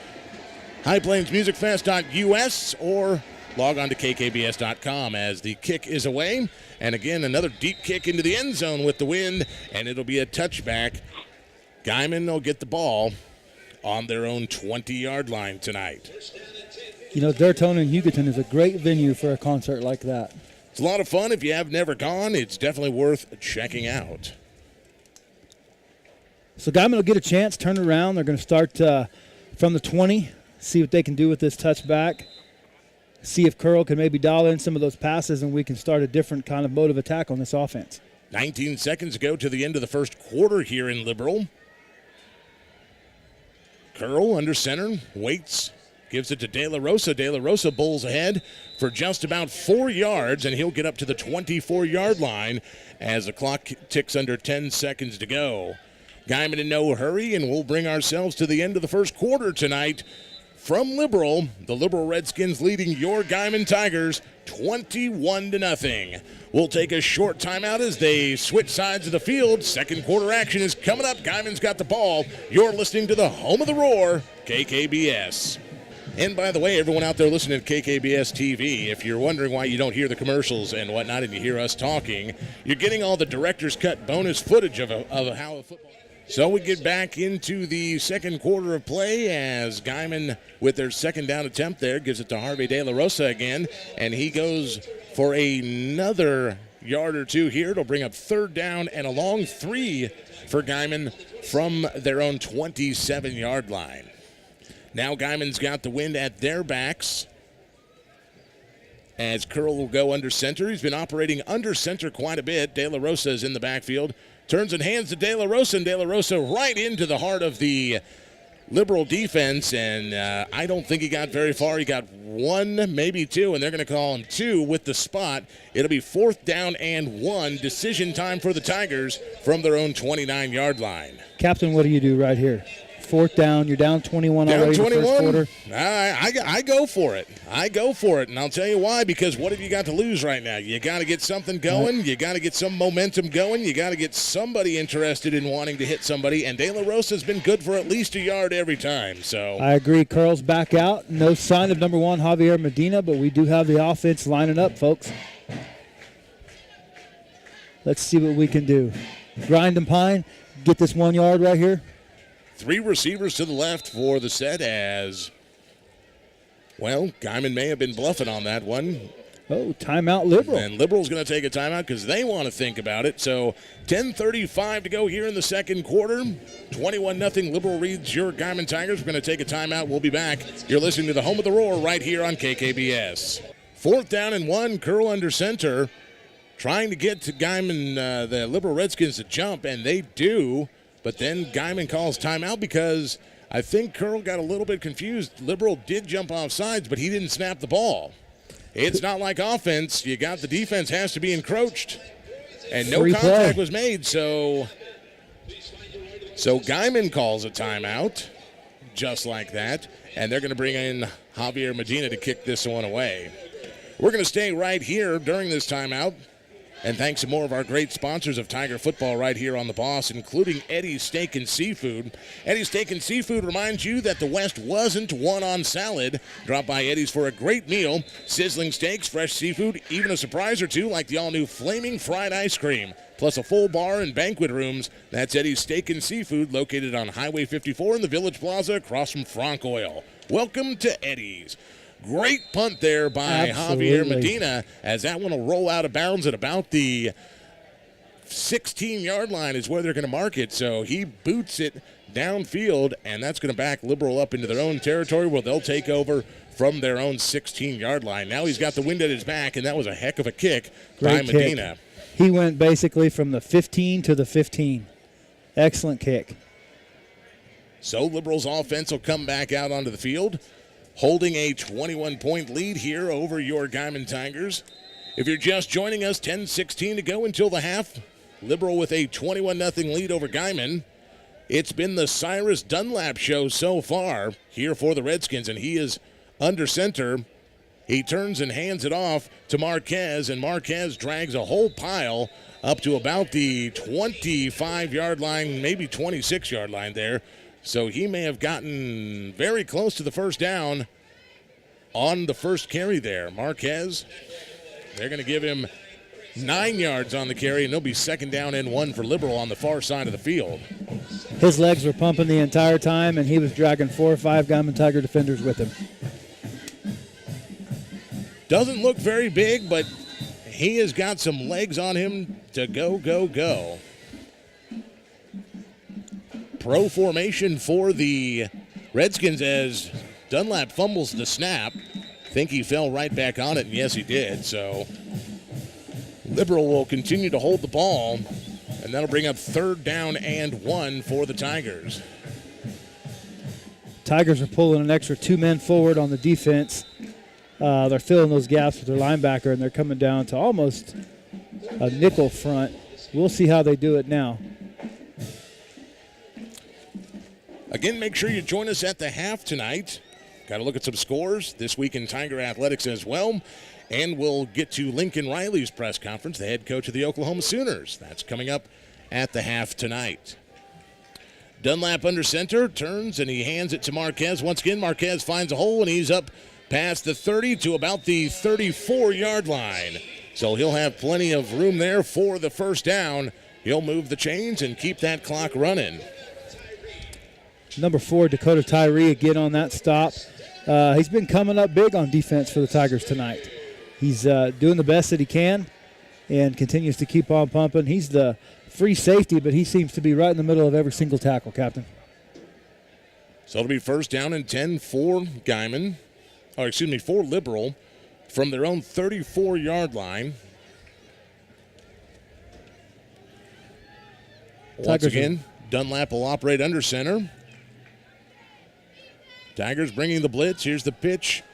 highplainsmusicfest.us, or log on to kkbs.com as the kick is away. And again, another deep kick into the end zone with the wind, and it'll be a touchback. Guymon will get the ball on their own 20-yard line tonight. You know, Dertone and Hugoton is a great venue for a concert like that. It's a lot of fun. If you have never gone, it's definitely worth checking out. So Guymon will get a chance, turn around. They're going to start from the 20, see what they can do with this touchback, see if Curl can maybe dial in some of those passes, and we can start a different kind of mode of attack on this offense. 19 seconds ago to the end of the first quarter here in Liberal. Curl under center, waits, gives it to De La Rosa. De La Rosa bowls ahead for just about 4 yards, and he'll get up to the 24-yard line as the clock ticks under 10 seconds to go. Guymon in no hurry, and we'll bring ourselves to the end of the first quarter tonight. From Liberal, the Liberal Redskins leading your Guymon Tigers 21-0. We'll take a short timeout as they switch sides of the field. Second quarter action is coming up. Guymon's got the ball. You're listening to the home of the roar, KKBS. And by the way, everyone out there listening to KKBS TV, if you're wondering why you don't hear the commercials and whatnot and you hear us talking, you're getting all the director's cut bonus footage of how a football. So we get back into the second quarter of play as Guymon, with their second down attempt there, gives it to Harvey De La Rosa again, and he goes for another yard or two here. It'll bring up third down and a long 3 for Guymon from their own 27-yard line. Now Guymon's got the wind at their backs as Curl will go under center. He's been operating under center quite a bit. De La Rosa is in the backfield. Turns and hands to De La Rosa, and De La Rosa right into the heart of the Liberal defense, and I don't think he got very far. He got 1, maybe 2, and they're going to call him 2 with the spot. It'll be 4th down and 1. Decision time for the Tigers from their own 29-yard line. Captain, what do you do right here? 4th down, you're down 21 down already 21. In the first quarter. I go for it. I go for it, and I'll tell you why, because what have you got to lose right now? You got to get something going. Right. You got to get some momentum going. You got to get somebody interested in wanting to hit somebody, and De La Rosa's been good for at least a yard every time. So I agree. Curl's back out. No sign of number 1, Javier Medina, but we do have the offense lining up, folks. Let's see what we can do. Grind and pine, get this 1 yard right here. 3 receivers to the left for the set as, well, Guymon may have been bluffing on that one. Oh, timeout Liberal. And Liberal's going to take a timeout because they want to think about it. So 10:35 to go here in the second quarter. 21-0 Liberal reads your Guymon Tigers. We're going to take a timeout. We'll be back. You're listening to the home of the roar right here on KKBS. 4th down and 1, Curl under center. Trying to get to Guymon, the Liberal Redskins to jump, and they do. But then Guymon calls timeout because I think Curl got a little bit confused. Liberal did jump off sides, but he didn't snap the ball. It's not like offense. You got the defense has to be encroached. And no contact was made, so Guymon calls a timeout just like that. And they're going to bring in Javier Medina to kick this one away. We're going to stay right here during this timeout. And thanks to more of our great sponsors of Tiger football right here on the Boss, including Eddie's Steak and Seafood. Eddie's Steak and Seafood reminds you that the West wasn't won on salad. Drop by Eddie's for a great meal. Sizzling steaks, fresh seafood, even a surprise or two like the all-new Flaming Fried Ice Cream. Plus a full bar and banquet rooms. That's Eddie's Steak and Seafood, located on Highway 54 in the Village Plaza across from Frank Oil. Welcome to Eddie's. Great punt there by Javier Medina as that one will roll out of bounds at about the 16-yard line is where they're going to mark it. So he boots it downfield, and that's going to back Liberal up into their own territory where they'll take over from their own 16-yard line. Now he's got the wind at his back, and that was a heck of a kick by Medina. He went basically from the 15 to the 15. Excellent kick. So Liberal's offense will come back out onto the field, holding a 21-point lead here over your Guymon Tigers. If you're just joining us, 10:16 to go until the half. Liberal with a 21-0 lead over Guymon. It's been the Cyrus Dunlap show so far here for the Redskins, and he is under center. He turns and hands it off to Marquez, and Marquez drags a whole pile up to about the 25-yard line, maybe 26-yard line there. So he may have gotten very close to the first down on the first carry there. Marquez, they're going to give him 9 yards on the carry, and it'll be 2nd down and 1 for Liberal on the far side of the field. His legs were pumping the entire time, and he was dragging 4 or 5 Guymon Tiger defenders with him. Doesn't look very big, but he has got some legs on him to go, go, go. Pro formation for the Redskins as Dunlap fumbles the snap. Think he fell right back on it, and yes, he did. So Liberal will continue to hold the ball, and that'll bring up 3rd down and 1 for the Tigers. Tigers are pulling an extra 2 men forward on the defense. They're filling those gaps with their linebacker, and they're coming down to almost a nickel front. We'll see how they do it now. Again, make sure you join us at the half tonight. Got to look at some scores this week in Tiger Athletics as well. And we'll get to Lincoln Riley's press conference, the head coach of the Oklahoma Sooners. That's coming up at the half tonight. Dunlap under center, turns, and he hands it to Marquez. Once again, Marquez finds a hole, and he's up past the 30 to about the 34-yard line. So he'll have plenty of room there for the first down. He'll move the chains and keep that clock running. Number 4, Dakota Tyree, again on that stop. He's been coming up big on defense for the Tigers tonight. He's doing the best that he can and continues to keep on pumping. He's the free safety, but he seems to be right in the middle of every single tackle, Captain. So it'll be 1st down and 10 for Guymon, for Liberal from their own 34-yard line. Once again, Dunlap will operate under center. Tigers bringing the blitz. Here's the pitch.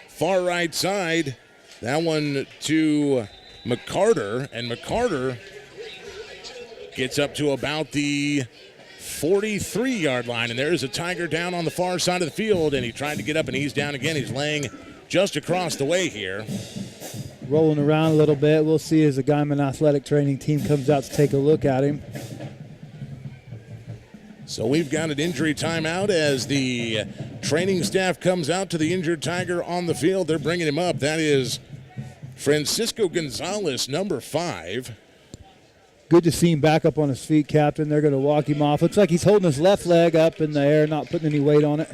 Far right side. That one to McCarter. And McCarter gets up to about the 43-yard line. And there is a Tiger down on the far side of the field. And he tried to get up, and he's down again. He's laying just across the way here. Rolling around a little bit. We'll see as the Guymon athletic training team comes out to take a look at him. So we've got an injury timeout as the training staff comes out to the injured Tiger on the field. They're bringing him up. That is Francisco Gonzalez, number 5. Good to see him back up on his feet, Captain. They're going to walk him off. Looks like he's holding his left leg up in the air, not putting any weight on it.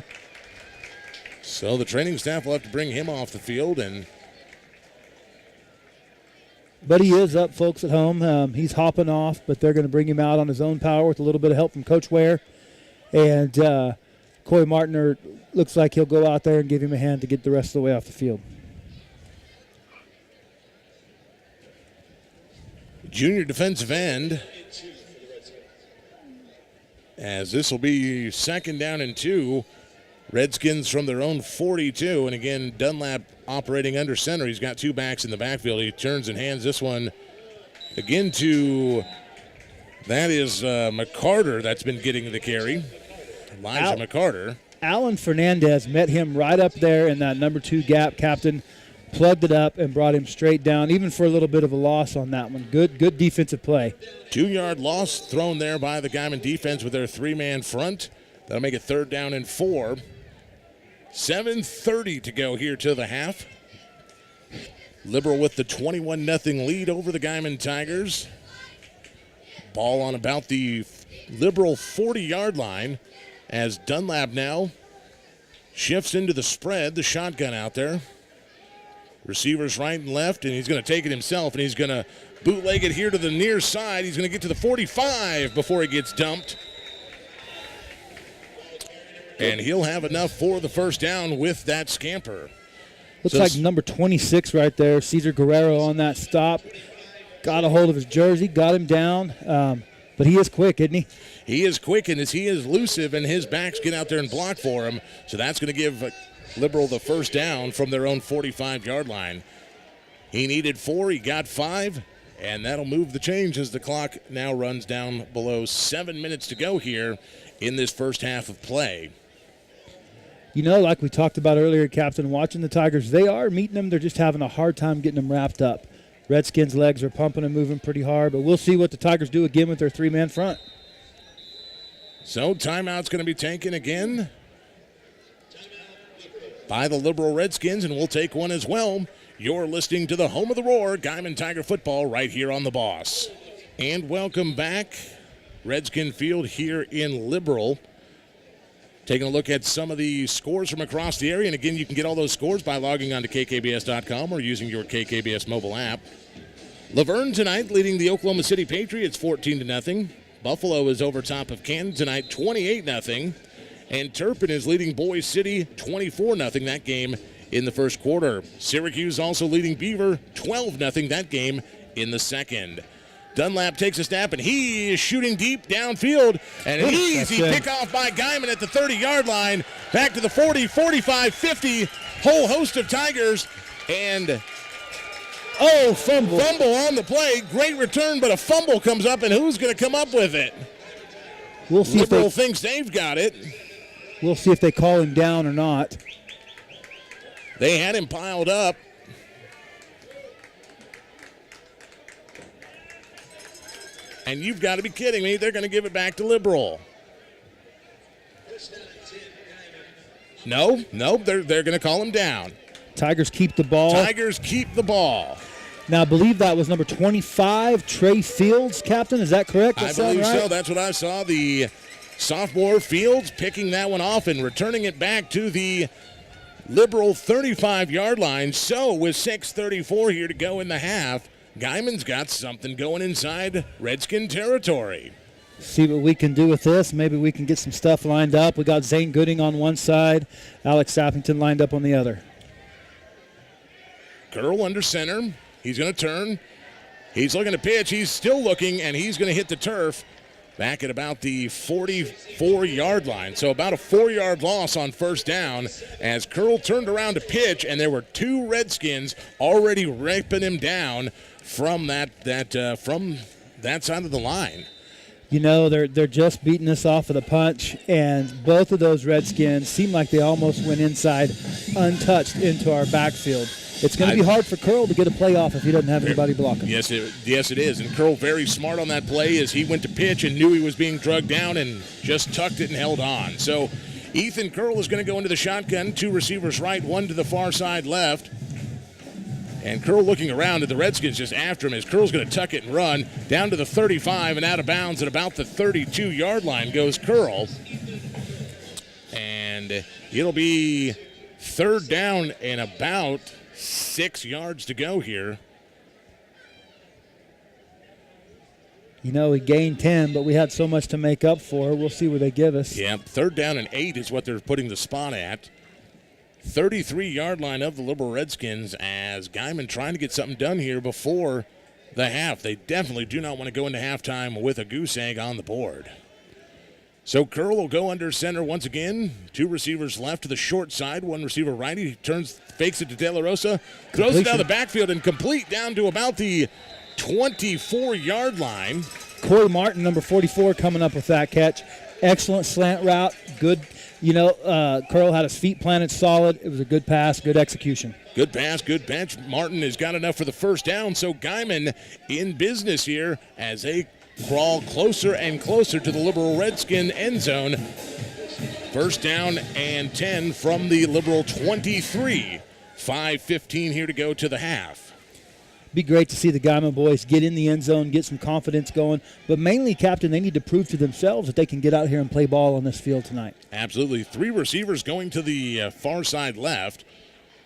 So the training staff will have to bring him off the field. But he is up, folks at home. He's hopping off, but they're going to bring him out on his own power with a little bit of help from Coach Ware. And Coy Martiner looks like he'll go out there and give him a hand to get the rest of the way off the field. Junior defensive end. As this will be 2nd down and 2. Redskins from their own 42. And again, Dunlap operating under center. He's got 2 backs in the backfield. He turns and hands this one again to, that is McCarter that's been getting the carry. Elijah McCarter. Alan Fernandez met him right up there in that number 2 gap, Captain. Plugged it up and brought him straight down, even for a little bit of a loss on that one. Good defensive play. 2-yard loss thrown there by the Guymon defense with their 3-man front. That'll make it 3rd down and 4. 7:30 to go here to the half. Liberal with the 21-0 lead over the Guymon Tigers. Ball on about the Liberal 40-yard line as Dunlap now shifts into the spread, the shotgun out there. Receivers right and left, and he's going to take it himself, and he's going to bootleg it here to the near side. He's going to get to the 45 before he gets dumped. And he'll have enough for the first down with that scamper. Looks like number 26 right there, Cesar Guerrero on that stop. Got a hold of his jersey, got him down. But he is quick, isn't he? He is quick, and he is elusive, and his backs get out there and block for him. So that's going to give Liberal the first down from their own 45-yard line. He needed 4, he got 5, and that'll move the change as the clock now runs down below 7 minutes to go here in this first half of play. You know, like we talked about earlier, Captain, watching the Tigers, they are meeting them. They're just having a hard time getting them wrapped up. Redskins' legs are pumping and moving pretty hard, but we'll see what the Tigers do again with their 3-man front. So timeout's going to be taken again by the Liberal Redskins, and we'll take one as well. You're listening to the home of the Roar, Guymon Tiger football, right here on The Boss. And welcome back, Redskin Field here in Liberal. Taking a look at some of the scores from across the area. And again, you can get all those scores by logging on to kkbs.com or using your KKBS mobile app. Laverne tonight leading the Oklahoma City Patriots 14-0. Buffalo is over top of Canton tonight 28-0. And Turpin is leading Boise City 24-0, that game in the first quarter. Syracuse also leading Beaver 12-0, that game in the second. Dunlap takes a snap, and he is shooting deep downfield. And an easy pickoff by Guymon at the 30-yard line. Back to the 40, 45, 50. Whole host of Tigers. And fumble on the play. Great return, but a fumble comes up, and who's going to come up with it? We'll see. Liberal thinks they've got it. We'll see if they call him down or not. They had him piled up. And you've got to be kidding me. They're going to give it back to Liberal. No, they're going to call him down. Tigers keep the ball. Now, I believe that was number 25, Trey Fields, captain. Is that correct? I believe so. That's what I saw. The sophomore Fields picking that one off and returning it back to the Liberal 35-yard line. So with 6:34 here to go in the half, Guymon's got something going inside Redskin territory. See what we can do with this. Maybe we can get some stuff lined up. We got Zane Gooding on one side, Alex Sappington lined up on the other. Curl under center. He's going to turn. He's looking to pitch. He's still looking, and he's going to hit the turf back at about the 44-yard line. So about a 4-yard loss on first down as Curl turned around to pitch, and there were two Redskins already ripping him down from that side of the line. You know, they're just beating us off of the punch, and both of those Redskins seem like they almost went inside untouched into our backfield. It's going to be hard for Curl to get a play off if he doesn't have anybody blocking. Yes, it is. And Curl very smart on that play as he went to pitch and knew he was being drugged down and just tucked it and held on. So Ethan Curl is going to go into the shotgun. Two receivers right, one to the far side left. And Curl looking around, and the Redskins just after him as Curl's going to tuck it and run down to the 35 and out of bounds at about the 32-yard line goes Curl. And it'll be third down and about 6 yards to go here. You know, we gained 10, but we had so much to make up for. We'll see what they give us. Yeah, third down and 8 is what they're putting the spot at. 33-yard line of the Liberal Redskins as Guymon trying to get something done here before the half. They definitely do not want to go into halftime with a goose egg on the board. So Curl will go under center once again. Two receivers left to the short side. One receiver right. He fakes it to De La Rosa. Throws it down the backfield and complete down to about the 24-yard line. Corey Martin, number 44, coming up with that catch. Excellent slant route. Good. You know, Curl had his feet planted solid. It was a good pass, good execution. Good pass, good bench. Martin has got enough for the first down. So Guymon in business here as they crawl closer and closer to the Liberal Redskin end zone. First down and 10 from the Liberal 23. 5:15 here to go to the half. Be great to see the Guymon boys get in the end zone, get some confidence going. But mainly, Captain, they need to prove to themselves that they can get out here and play ball on this field tonight. Absolutely. Three receivers going to the far side left.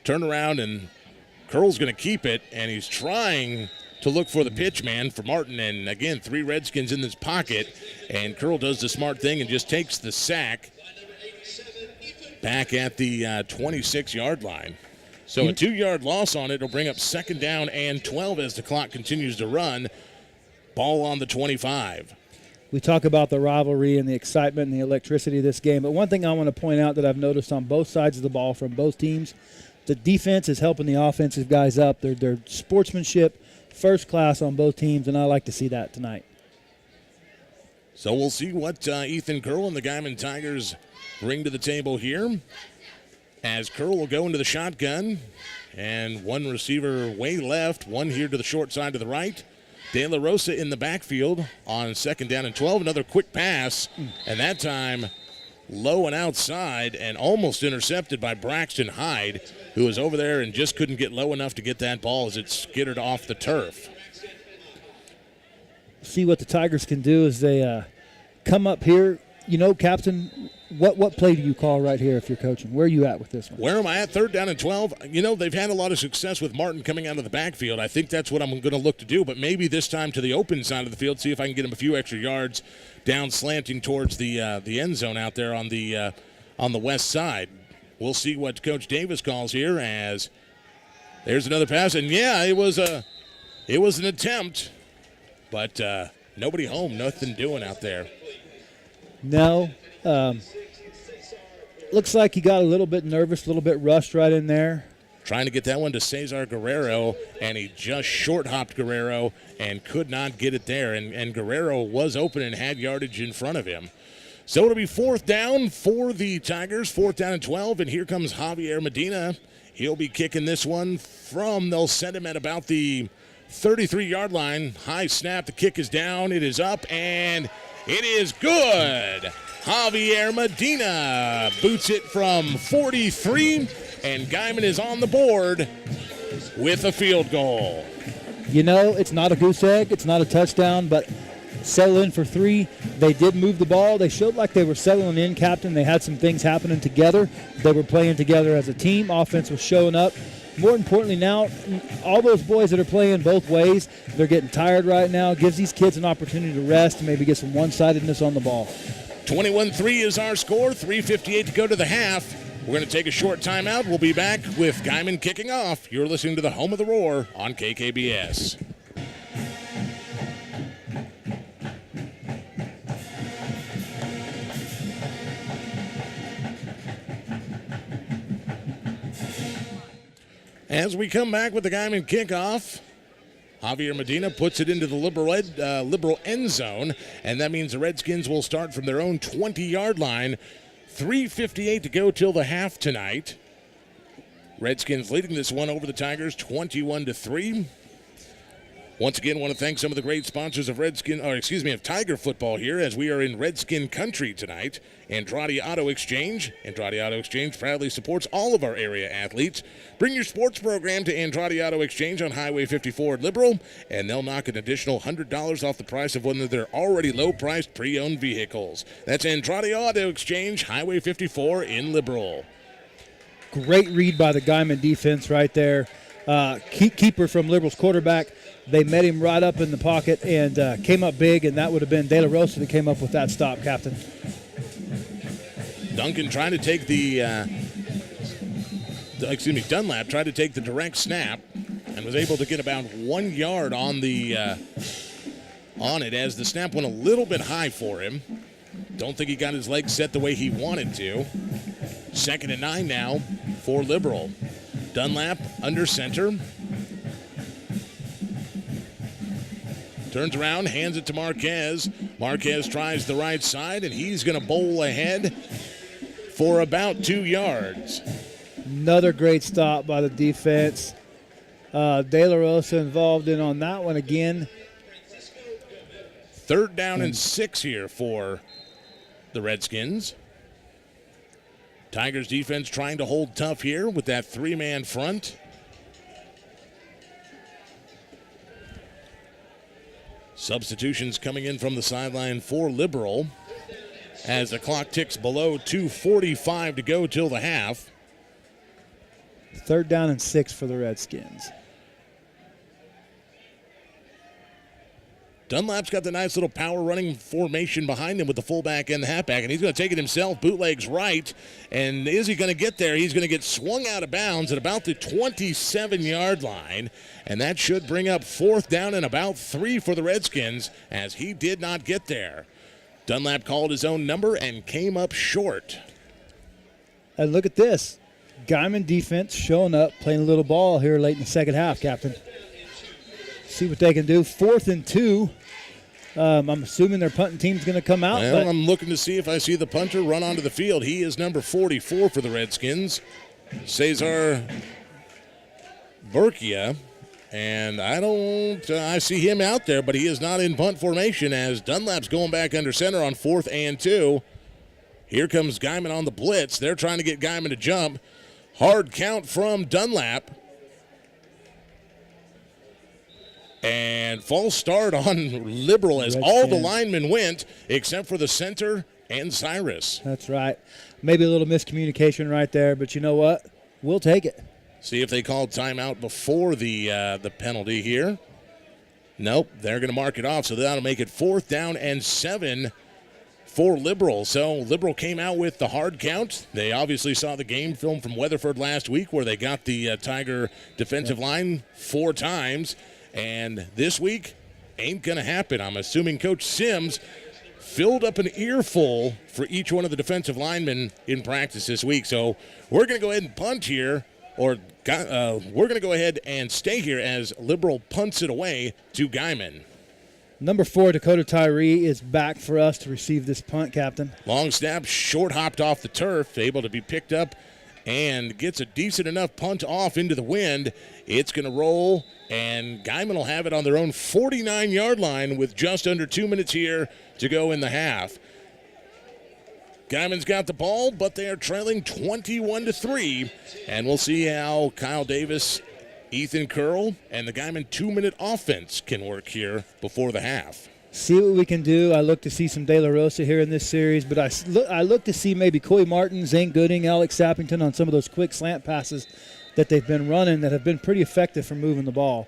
Turn around, and Curl's going to keep it, and he's trying to look for the pitch man for Martin. And, again, three Redskins in this pocket, and Curl does the smart thing and just takes the sack back at the 26-yard line. So a 2-yard loss on it will bring up second down and 12 as the clock continues to run. Ball on the 25. We talk about the rivalry and the excitement and the electricity of this game, but one thing I want to point out that I've noticed on both sides of the ball from both teams, the defense is helping the offensive guys up. Their sportsmanship, first class on both teams, and I like to see that tonight. So we'll see what Ethan Curl and the Guymon Tigers bring to the table here. As Curl will go into the shotgun, and one receiver way left, one here to the short side to the right. De La Rosa in the backfield on 2nd down and 12. Another quick pass, and that time low and outside and almost intercepted by Braxton Hyde, who was over there and just couldn't get low enough to get that ball as it skittered off the turf. See what the Tigers can do as they come up here. You know, Captain, what play do you call right here if you're coaching? Where are you at with this one? Where am I at? 3rd down and 12. You know, they've had a lot of success with Martin coming out of the backfield. I think that's what I'm going to look to do, but maybe this time to the open side of the field, see if I can get him a few extra yards down slanting towards the end zone out there on the west side. We'll see what Coach Davis calls here as there's another pass. And, yeah, it was an attempt, but nobody home, nothing doing out there. No. Looks like he got a little bit nervous, a little bit rushed right in there. Trying to get that one to Cesar Guerrero, and he just short-hopped Guerrero and could not get it there. And Guerrero was open and had yardage in front of him. So it'll be 4th down for the Tigers, 4th down and 12, and here comes Javier Medina. He'll be kicking this one they'll send him at about the 33-yard line. High snap, the kick is down, it is up, and it is good. Javier Medina boots it from 43, and Guymon is on the board with a field goal. You know, it's not a goose egg, it's not a touchdown, but settle in for 3. They did move the ball. They showed like they were settling in, Captain. They had some things happening together. They were playing together as a team. Offense was showing up. More importantly now, all those boys that are playing both ways, they're getting tired right now. Gives these kids an opportunity to rest and maybe get some one-sidedness on the ball. 21-3 is our score, 3:58 to go to the half. We're going to take a short timeout. We'll be back with Guymon kicking off. You're listening to the Home of the Roar on KKBS. As we come back with the Guymon kickoff, Javier Medina puts it into the liberal end zone, and that means the Redskins will start from their own 20-yard line. 3:58 to go till the half tonight. Redskins leading this one over the Tigers 21-3. Once again, want to thank some of the great sponsors of Tiger football here as we are in Redskin country tonight. Andrade Auto Exchange. Andrade Auto Exchange proudly supports all of our area athletes. Bring your sports program to Andrade Auto Exchange on Highway 54 at Liberal, and they'll knock an additional $100 off the price of one of their already low-priced pre-owned vehicles. That's Andrade Auto Exchange, Highway 54 in Liberal. Great read by the Guymon defense right there. Keeper from Liberal's quarterback. They met him right up in the pocket and came up big, and that would have been De La Rosa that came up with that stop, Captain. Dunlap tried to take the direct snap and was able to get about 1 yard on it as the snap went a little bit high for him. Don't think he got his legs set the way he wanted to. 2nd and 9 now for Liberal. Dunlap under center. Turns around, hands it to Marquez. Marquez tries the right side, and he's going to bowl ahead for about 2 yards. Another great stop by the defense. De La Rosa involved in on that one again. 3rd down and 6 here for the Redskins. Tigers defense trying to hold tough here with that 3-man front. Substitutions coming in from the sideline for Liberal as the clock ticks below 2:45 to go till the half. 3rd down and 6 for the Redskins. Dunlap's got the nice little power running formation behind him with the fullback and the halfback, and he's going to take it himself, bootlegs right. And is he going to get there? He's going to get swung out of bounds at about the 27-yard line, and that should bring up 4th down and about 3 for the Redskins as he did not get there. Dunlap called his own number and came up short. And look at this. Guymon defense showing up, playing a little ball here late in the second half, Captain. See what they can do. 4th and 2. I'm assuming their punting team's going to come out. Well, I'm looking to see if I see the punter run onto the field. He is number 44 for the Redskins, Cesar Burkia, And I see him out there, but he is not in punt formation as Dunlap's going back under center on 4th and 2. Here comes Guymon on the blitz. They're trying to get Guymon to jump. Hard count from Dunlap. And false start on Liberal as all the linemen went except for the center and Cyrus. That's right. Maybe a little miscommunication right there, but you know what? We'll take it. See if they call timeout before the penalty here. Nope, they're going to mark it off, so that'll make it 4th down and 7 for Liberal. So Liberal came out with the hard count. They obviously saw the game film from Weatherford last week where they got the Tiger defensive line 4 times. And this week ain't going to happen. I'm assuming Coach Sims filled up an earful for each one of the defensive linemen in practice this week. So we're going to go ahead and punt here, or we're going to go ahead and stay here as Liberal punts it away to Guymon. Number 4, Dakota Tyree, is back for us to receive this punt, Captain. Long snap, short hopped off the turf, able to be picked up and gets a decent enough punt off into the wind. It's going to roll, and Guymon will have it on their own 49-yard line with just under 2 minutes here to go in the half. Guymon's got the ball, but they are trailing 21-3, and we'll see how Kyle Davis, Ethan Curl, and the Guymon 2-minute offense can work here before the half. See what we can do. I look to see some De La Rosa here in this series, but I look to see maybe Coy Martin, Zane Gooding, Alex Sappington on some of those quick slant passes that they've been running that have been pretty effective for moving the ball.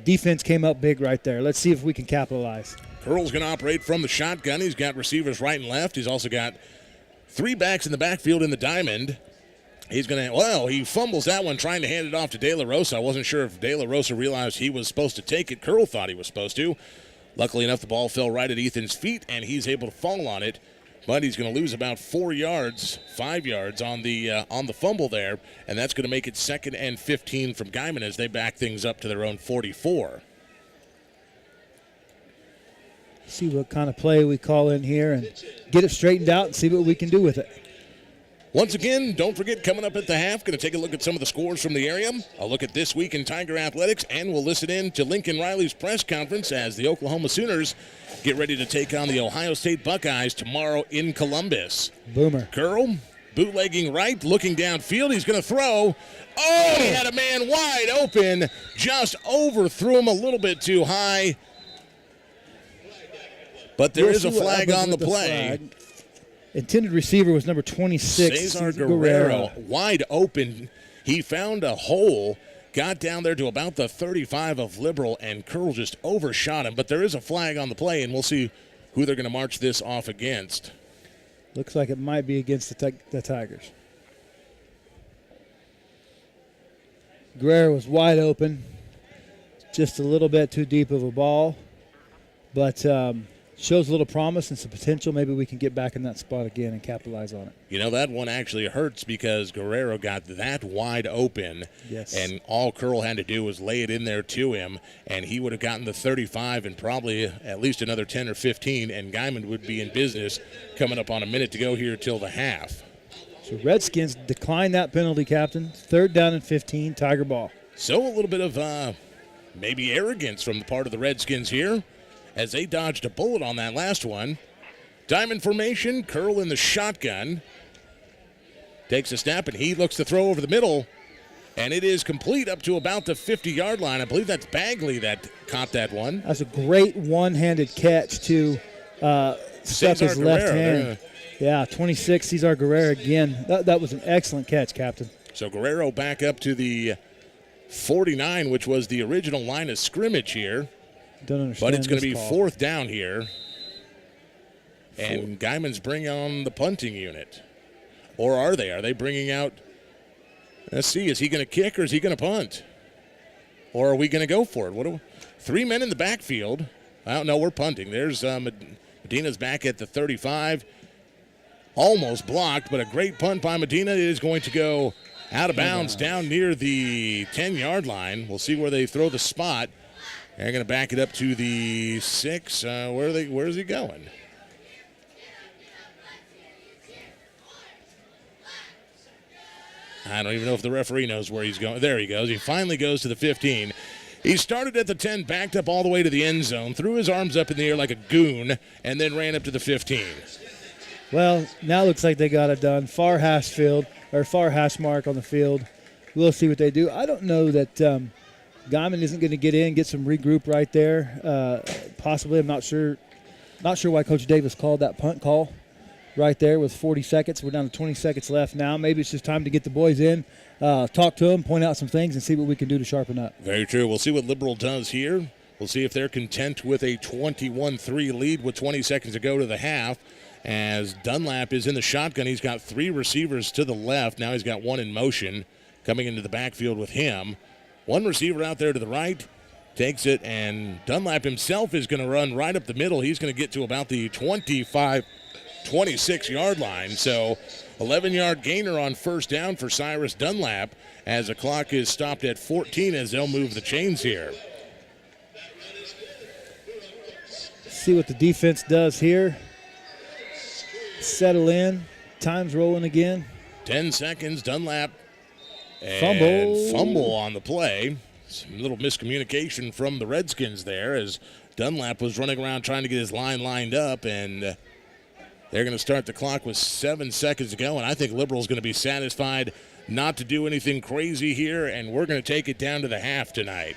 Defense came up big right there. Let's see if we can capitalize. Curl's going to operate from the shotgun. He's got receivers right and left. He's also got 3 backs in the backfield in the diamond. He's going to, he fumbles that one trying to hand it off to De La Rosa. I wasn't sure if De La Rosa realized he was supposed to take it. Curl thought he was supposed to. Luckily enough, the ball fell right at Ethan's feet, and he's able to fall on it. But he's going to lose about 5 yards on the fumble there, and that's going to make it 2nd and 15 from Guymon as they back things up to their own 44. See what kind of play we call in here and get it straightened out and see what we can do with it. Once again, don't forget, coming up at the half, going to take a look at some of the scores from the area. A look at this week in Tiger Athletics, and we'll listen in to Lincoln Riley's press conference as the Oklahoma Sooners get ready to take on the Ohio State Buckeyes tomorrow in Columbus. Boomer. Curl, bootlegging right, looking downfield. He's going to throw. Oh, he had a man wide open, just overthrew him a little bit too high. But there is a flag on the play. Intended receiver was number 26. Cesar Guerrero, wide open. He found a hole, got down there to about the 35 of Liberal, and Curl just overshot him. But there is a flag on the play, and we'll see who they're going to march this off against. Looks like it might be against the Tigers. Guerrero was wide open. Just a little bit too deep of a ball. But shows a little promise and some potential. Maybe we can get back in that spot again and capitalize on it. You know, that one actually hurts because Guerrero got that wide open. Yes. And all Curl had to do was lay it in there to him, and he would have gotten the 35 and probably at least another 10 or 15, and Guymon would be in business coming up on a minute to go here till the half. So Redskins decline that penalty, Captain. 3rd down and 15, Tiger ball. So a little bit of maybe arrogance from the part of the Redskins here, as they dodged a bullet on that last one. Diamond formation, Curl in the shotgun. Takes a snap, and he looks to throw over the middle, and it is complete up to about the 50-yard line. I believe that's Bagley that caught that one. That's a great one-handed catch to stuff his left hand. Yeah, 26, Cesar Guerrero again. That was an excellent catch, Captain. So Guerrero back up to the 49, which was the original line of scrimmage here. Don't understand. But it's going to be call. 4th down here. And Guymon's bringing on the punting unit. Or are they? Are they bringing out? Let's see. Is he going to kick or is he going to punt? Or are we going to go for it? 3 men in the backfield. I don't know. We're punting. There's Medina's back at the 35. Almost blocked, but a great punt by Medina. It is going to go out of bounds down near the 10-yard line. We'll see where they throw the spot. They're going to back it up to the 6. Where is he going? I don't even know if the referee knows where he's going. There he goes. He finally goes to the 15. He started at the 10, backed up all the way to the end zone, threw his arms up in the air like a goon, and then ran up to the 15. Well, now looks like they got it done. Far hash mark on the field. We'll see what they do. I don't know that Guymon isn't going to get some regroup right there. Possibly, I'm not sure. Not sure why Coach Davis called that punt call right there with 40 seconds. We're down to 20 seconds left now. Maybe it's just time to get the boys in, talk to them, point out some things, and see what we can do to sharpen up. Very true. We'll see what Liberal does here. We'll see if they're content with a 21-3 lead with 20 seconds to go to the half. As Dunlap is in the shotgun, he's got 3 receivers to the left. Now he's got 1 in motion coming into the backfield with him. 1 receiver out there to the right. Takes it, and Dunlap himself is going to run right up the middle. He's going to get to about the 26-yard line. So 11-yard gainer on first down for Cyrus Dunlap as the clock is stopped at 14 as they'll move the chains here. See what the defense does here. Settle in. Time's rolling again. 10 seconds. Dunlap. And fumble on the play. Some little miscommunication from the Redskins there as Dunlap was running around trying to get his line lined up, and they're going to start the clock with 7 seconds to go, and I think Liberal's going to be satisfied not to do anything crazy here, and we're going to take it down to the half tonight.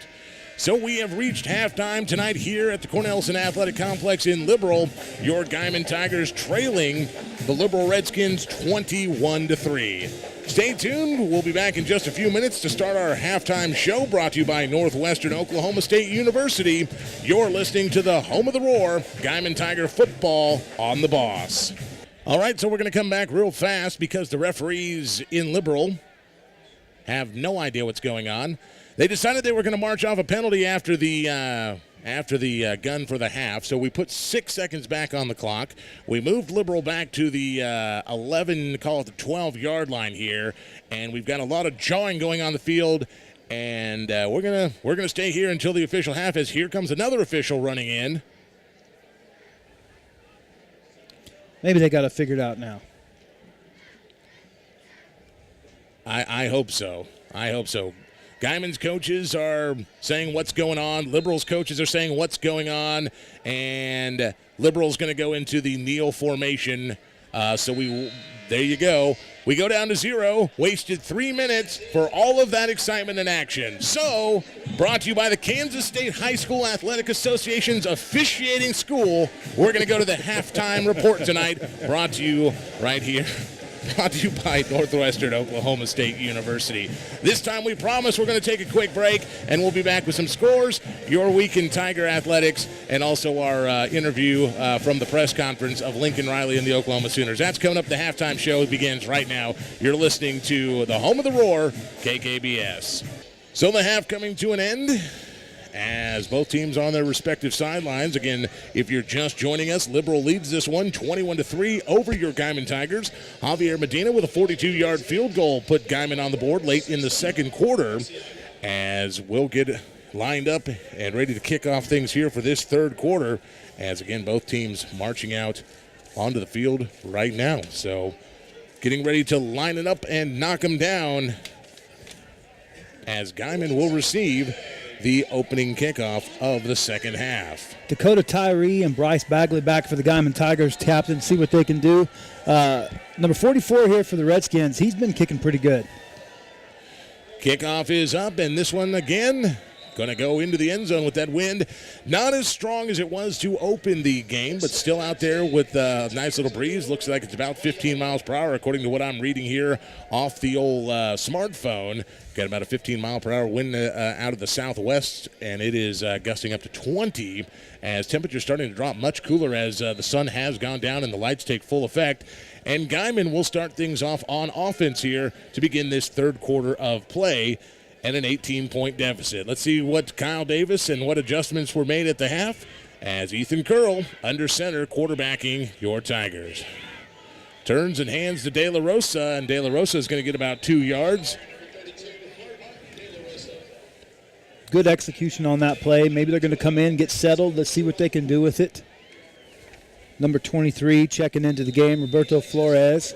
So we have reached halftime tonight here at the Cornelison Athletic Complex in Liberal. Your Guymon Tigers trailing the Liberal Redskins 21-3. Stay tuned. We'll be back in just a few minutes to start our halftime show brought to you by Northwestern Oklahoma State University. You're listening to the home of the roar, Guymon Tiger football on the Boss. All right, so we're going to come back real fast because the referees in Liberal have no idea what's going on. They decided they were going to march off a penalty after the gun for the half, so we put 6 seconds back on the clock. We moved Liberal back to the 11, call it the 12-yard line here, and we've got a lot of jawing going on the field, and we're gonna stay here until the official half. As here comes another official running in. Maybe they got it figured out now. I hope so. I hope so. Guymon's coaches are saying what's going on. Liberal's coaches are saying what's going on. And Liberal's going to go into the kneel formation. There you go. We go down to 0. Wasted 3 minutes for all of that excitement and action. So, brought to you by the Kansas State High School Athletic Association's officiating school. We're going to go to the halftime report tonight. Brought to you right here. Brought to you by Northwestern Oklahoma State University. This time we promise we're going to take a quick break, and we'll be back with some scores, your week in Tiger Athletics, and also our interview from the press conference of Lincoln Riley and the Oklahoma Sooners. That's coming up. The halftime show begins right now. You're listening to the home of the roar, KKBS. So the half coming to an end, as both teams on their respective sidelines. Again, if you're just joining us, Liberal leads this one 21-3 over your Guymon Tigers. Javier Medina with a 42-yard field goal put Guymon on the board late in the second quarter, as we'll get lined up and ready to kick off things here for this third quarter, as again both teams marching out onto the field right now. So getting ready to line it up and knock them down, as Guymon will receive the opening kickoff of the second half. Dakota Tyree and Bryce Bagley back for the Guymon Tigers. Captain, see what they can do. Number 44 here for the Redskins. He's been kicking pretty good. Kickoff is up, and this one again going to go into the end zone with that wind. Not as strong as it was to open the game, but still out there with a nice little breeze. Looks like it's about 15 miles per hour, according to what I'm reading here off the old smartphone. Got about a 15-mile-per-hour wind out of the southwest, and it is gusting up to 20 as temperatures starting to drop much cooler as the sun has gone down and the lights take full effect. And Guymon will start things off on offense here to begin this third quarter of play at an 18-point deficit. Let's see what Kyle Davis and what adjustments were made at the half as Ethan Curl, under center, quarterbacking your Tigers. Turns and hands to De La Rosa, and De La Rosa is going to get about 2 yards. Good execution on that play. Maybe they're going to come in, get settled. Let's see what they can do with it. Number 23 checking into the game, Roberto Flores.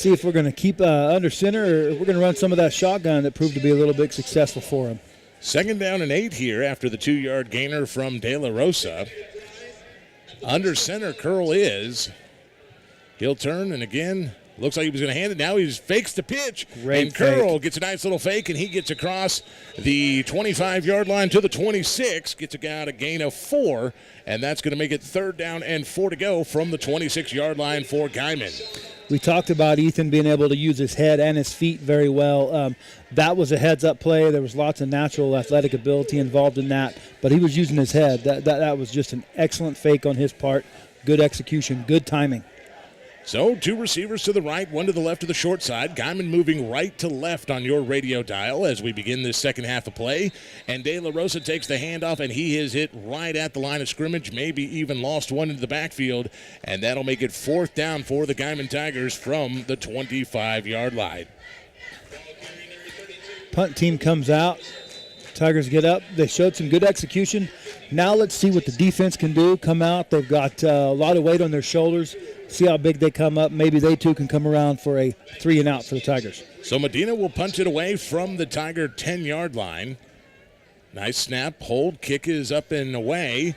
see if we're going to keep under center or we're going to run some of that shotgun that proved to be a little bit successful for him. 2nd down and 8 here after the 2-yard gainer from De La Rosa. Under center, Curl is. He'll turn, and again, looks like he was going to hand it. Now he fakes the pitch. Great and Curl gets a nice little fake, and he gets across the 25-yard line to the 26. Gets a gain of 4, and that's going to make it 3rd down and 4 to go from the 26-yard line for Guymon. We talked about Ethan being able to use his head and his feet very well. That was a heads-up play. There was lots of natural athletic ability involved in that, but he was using his head. That was just an excellent fake on his part. Good execution, good timing. So 2 receivers to the right, 1 to the left of the short side. Guymon moving right to left on your radio dial as we begin this second half of play. And De La Rosa takes the handoff, and he is hit right at the line of scrimmage, maybe even lost one into the backfield. And that'll make it 4th down for the Guymon Tigers from the 25-yard line. Punt team comes out. Tigers get up. They showed some good execution. Now let's see what the defense can do. Come out. They've got a lot of weight on their shoulders. See how big they come up. Maybe they too can come around for a 3-and-out for the Tigers. So Medina will punch it away from the Tiger 10-yard line. Nice snap, hold, kick is up and away.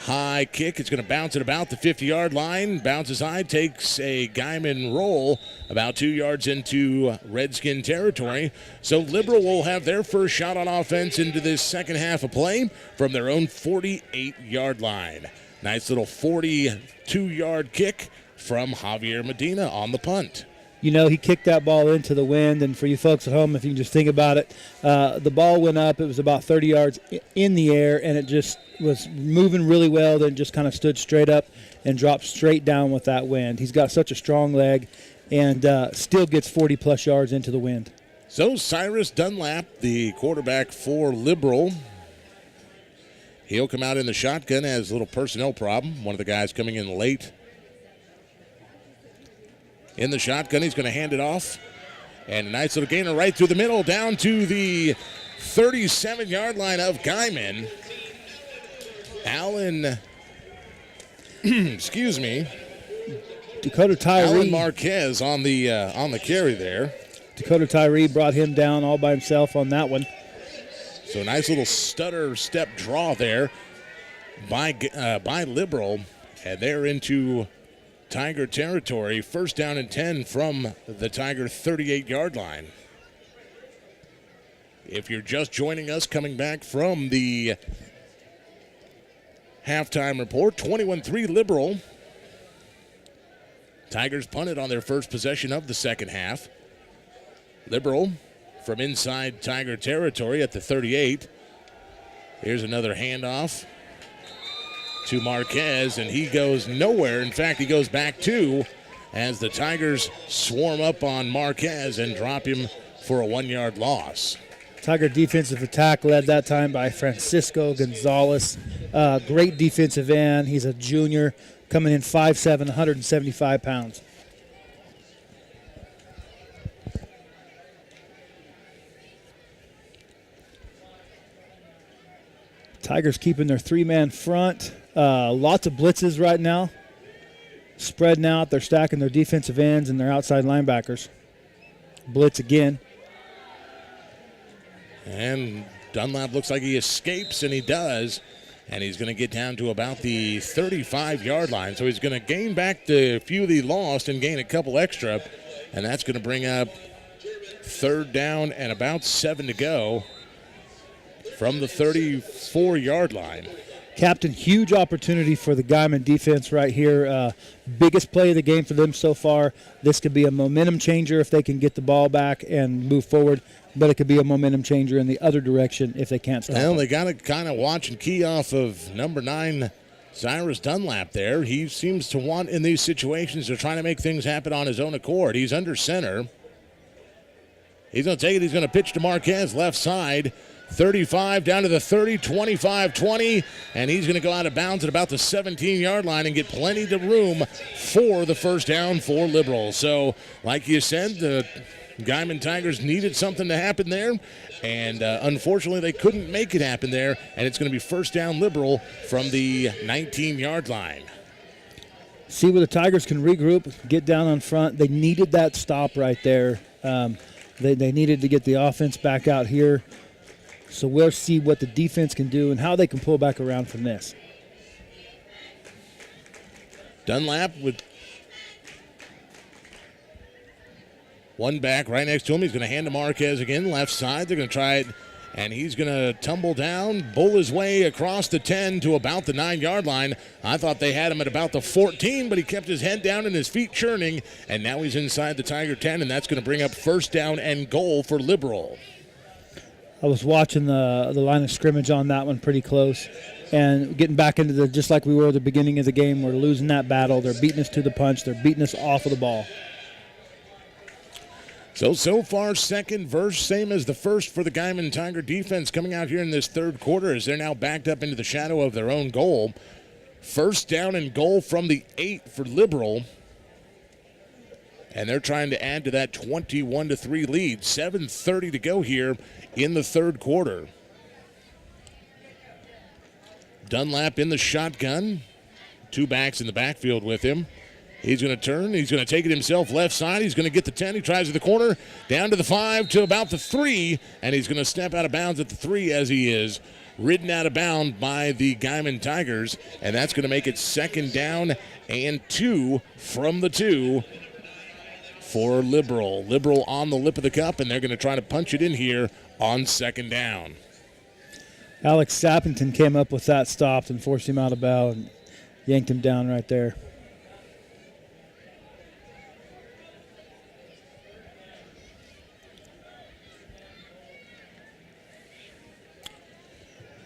High kick, it's going to bounce at about the 50-yard line. Bounces high, takes a Guymon roll about 2 yards into Redskin territory. So Liberal will have their first shot on offense into this second half of play from their own 48-yard line. Nice little 42-yard kick from Javier Medina on the punt. You know, he kicked that ball into the wind, and for you folks at home, if you can just think about it, the ball went up. It was about 30 yards in the air, and it just was moving really well, then just kind of stood straight up and dropped straight down with that wind. He's got such a strong leg and still gets 40-plus yards into the wind. So Cyrus Dunlap, the quarterback for Liberal, he'll come out in the shotgun, has a little personnel problem. One of the guys coming in late. In the shotgun, he's going to hand it off. And a nice little gainer right through the middle down to the 37-yard line of Guymon. Alan, excuse me. Dakota Tyree. Alan Marquez on the carry there. Dakota Tyree brought him down all by himself on that one. So a nice little stutter step draw there by Liberal. And they're into Tiger territory. 1st down and 10 from the Tiger 38-yard line. If you're just joining us, coming back from the halftime report, 21-3 Liberal. Tigers punted on their first possession of the second half. Liberal from inside Tiger territory at the 38. Here's another handoff to Marquez, and he goes nowhere. In fact, he goes back 2 as the Tigers swarm up on Marquez and drop him for a 1-yard loss. Tiger defensive attack led that time by Francisco Gonzalez. Great defensive end. He's a junior coming in 5'7", 175 pounds. Tigers keeping their 3-man front. Lots of blitzes right now. Spreading out. They're stacking their defensive ends and their outside linebackers. Blitz again. And Dunlap looks like he escapes, and he does. And he's going to get down to about the 35-yard line. So he's going to gain back the few that he lost and gain a couple extra. And that's going to bring up 3rd down and about 7 to go from the 34-yard line. Captain, huge opportunity for the Guymon defense right here. Biggest play of the game for them so far. This could be a momentum changer if they can get the ball back and move forward, but it could be a momentum changer in the other direction if they can't stop Well, they got to kind of watch and key off of number 9, Cyrus Dunlap there. He seems to want in these situations to try to make things happen on his own accord. He's under center. He's going to take it. He's going to pitch to Marquez, left side. 35 down to the 30, 25, 20, and he's going to go out of bounds at about the 17-yard line and get plenty of room for the 1st down for Liberal. So, like you said, the Guymon Tigers needed something to happen there, and unfortunately they couldn't make it happen there, and it's going to be 1st down Liberal from the 19-yard line. see where the Tigers can regroup, get down on front. They needed that stop right there. They needed to get the offense back out here. So we'll see what the defense can do and how they can pull back around from this. Dunlap with one back right next to him. He's going to hand to Marquez again, left side. They're going to try it, and he's going to tumble down, bull his way across the 10 to about the 9-yard line. I thought they had him at about the 14, but he kept his head down and his feet churning, and now he's inside the Tiger 10, and that's going to bring up first down and goal for Liberal. I was watching the line of scrimmage on that one pretty close, and getting back into just like we were at the beginning of the game. We're losing that battle. They're beating us to the punch. They're beating us off of the ball. So far, second verse, same as the first for the Guymon Tiger defense coming out here in this third quarter as they're now backed up into the shadow of their own goal. First down and goal from the 8 for Liberal. And they're trying to add to that 21-3 lead. 7:30 to go here in the third quarter. Dunlap in the shotgun. 2 backs in the backfield with him. He's going to turn. He's going to take it himself left side. He's going to get the 10. He tries to the corner, down to the 5 to about the 3, and he's going to step out of bounds at the 3 as he is ridden out of bounds by the Guymon Tigers, and that's going to make it second down and 2 from the 2 for Liberal. Liberal on the lip of the cup, and they're going to try to punch it in here on second down. Alex Sappington came up with that stop and forced him out of bounds and yanked him down right there.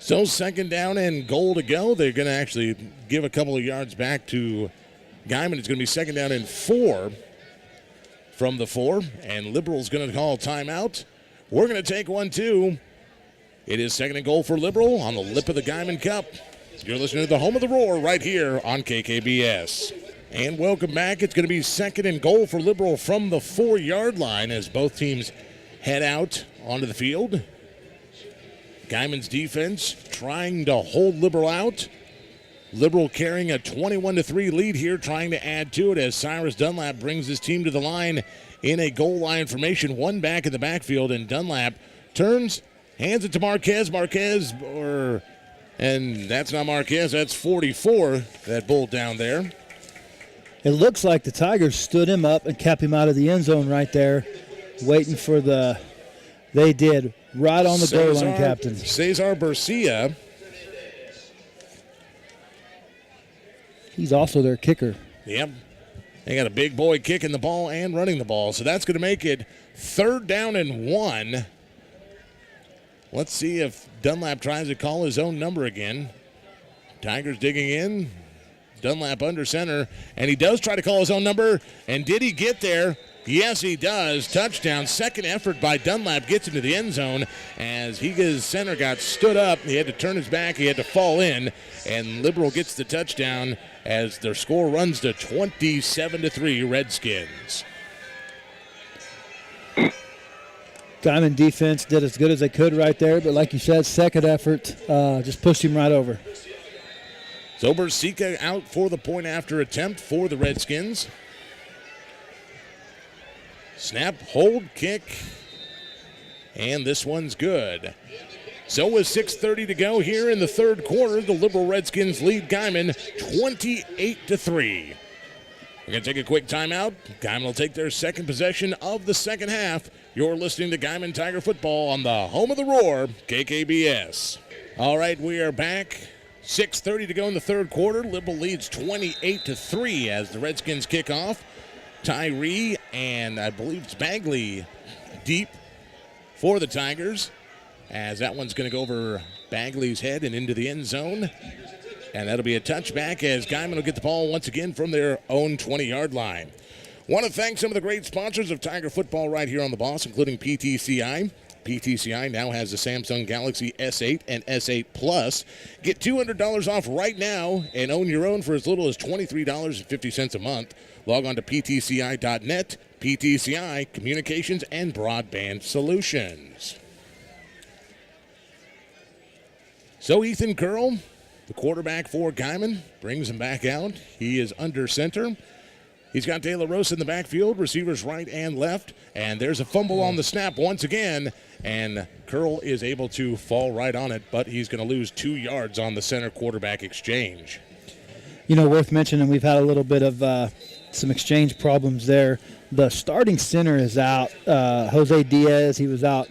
So second down and goal to go. They're going to actually give a couple of yards back to Guymon. It's going to be second down and 4 from the 4. And Liberal's going to call a timeout. We're going to take one, too. It is second and goal for Liberal on the lip of the Guymon Cup. You're listening to the home of the Roar right here on KKBS. And welcome back. It's going to be second and goal for Liberal from the 4-yard line as both teams head out onto the field. Guymon's defense trying to hold Liberal out. Liberal carrying a 21-3 lead here, trying to add to it as Cyrus Dunlap brings his team to the line in a goal line formation. 1 back in the backfield, and Dunlap turns, hands it to Marquez. And that's not Marquez, that's 44, that bull down there. It looks like the Tigers stood him up and kept him out of the end zone right there, waiting for they did. Right on the goal line, Captain. Cesar Bercia. He's also their kicker. Yep. They got a big boy kicking the ball and running the ball. So that's going to make it third down and 1. Let's see if Dunlap tries to call his own number again. Tigers digging in. Dunlap under center. And he does try to call his own number. And did he get there? Yes, he does. Touchdown. Second effort by Dunlap gets into the end zone as his center got stood up. He had to turn his back. He had to fall in. And Liberal gets the touchdown as their score runs to 27-3 Redskins. Guymon defense did as good as they could right there, but like you said, second effort just pushed him right over. So Bersica out for the point after attempt for the Redskins. Snap, hold, kick, and this one's good. So with 6:30 to go here in the third quarter, the Liberal Redskins lead Guymon 28-3. We're going to take a quick timeout. Guymon will take their second possession of the second half. You're listening to Guymon Tiger Football on the home of the Roar, KKBS. All right, we are back. 6:30 to go in the third quarter. Liberal leads 28-3 as the Redskins kick off. Tyree and I believe it's Bagley deep for the Tigers as that one's going to go over Bagley's head and into the end zone. And that'll be a touchback as Guymon will get the ball once again from their own 20-yard line. Want to thank some of the great sponsors of Tiger Football right here on the Boss, including PTCI. PTCI now has the Samsung Galaxy S8 and S8 Plus. Get $200 off right now and own your own for as little as $23.50 a month. Log on to PTCI.net. PTCI, Communications and Broadband Solutions. So Ethan Curl, The quarterback for Guymon brings him back out. He is under center. He's got De La Rosa in the backfield, receivers right and left, and there's a fumble on the snap once again, and Curl is able to fall right on it, but he's going to lose 2 yards on the center quarterback exchange. You know, worth mentioning, we've had a little bit of some exchange problems there. The starting center is out. Jose Diaz, he was out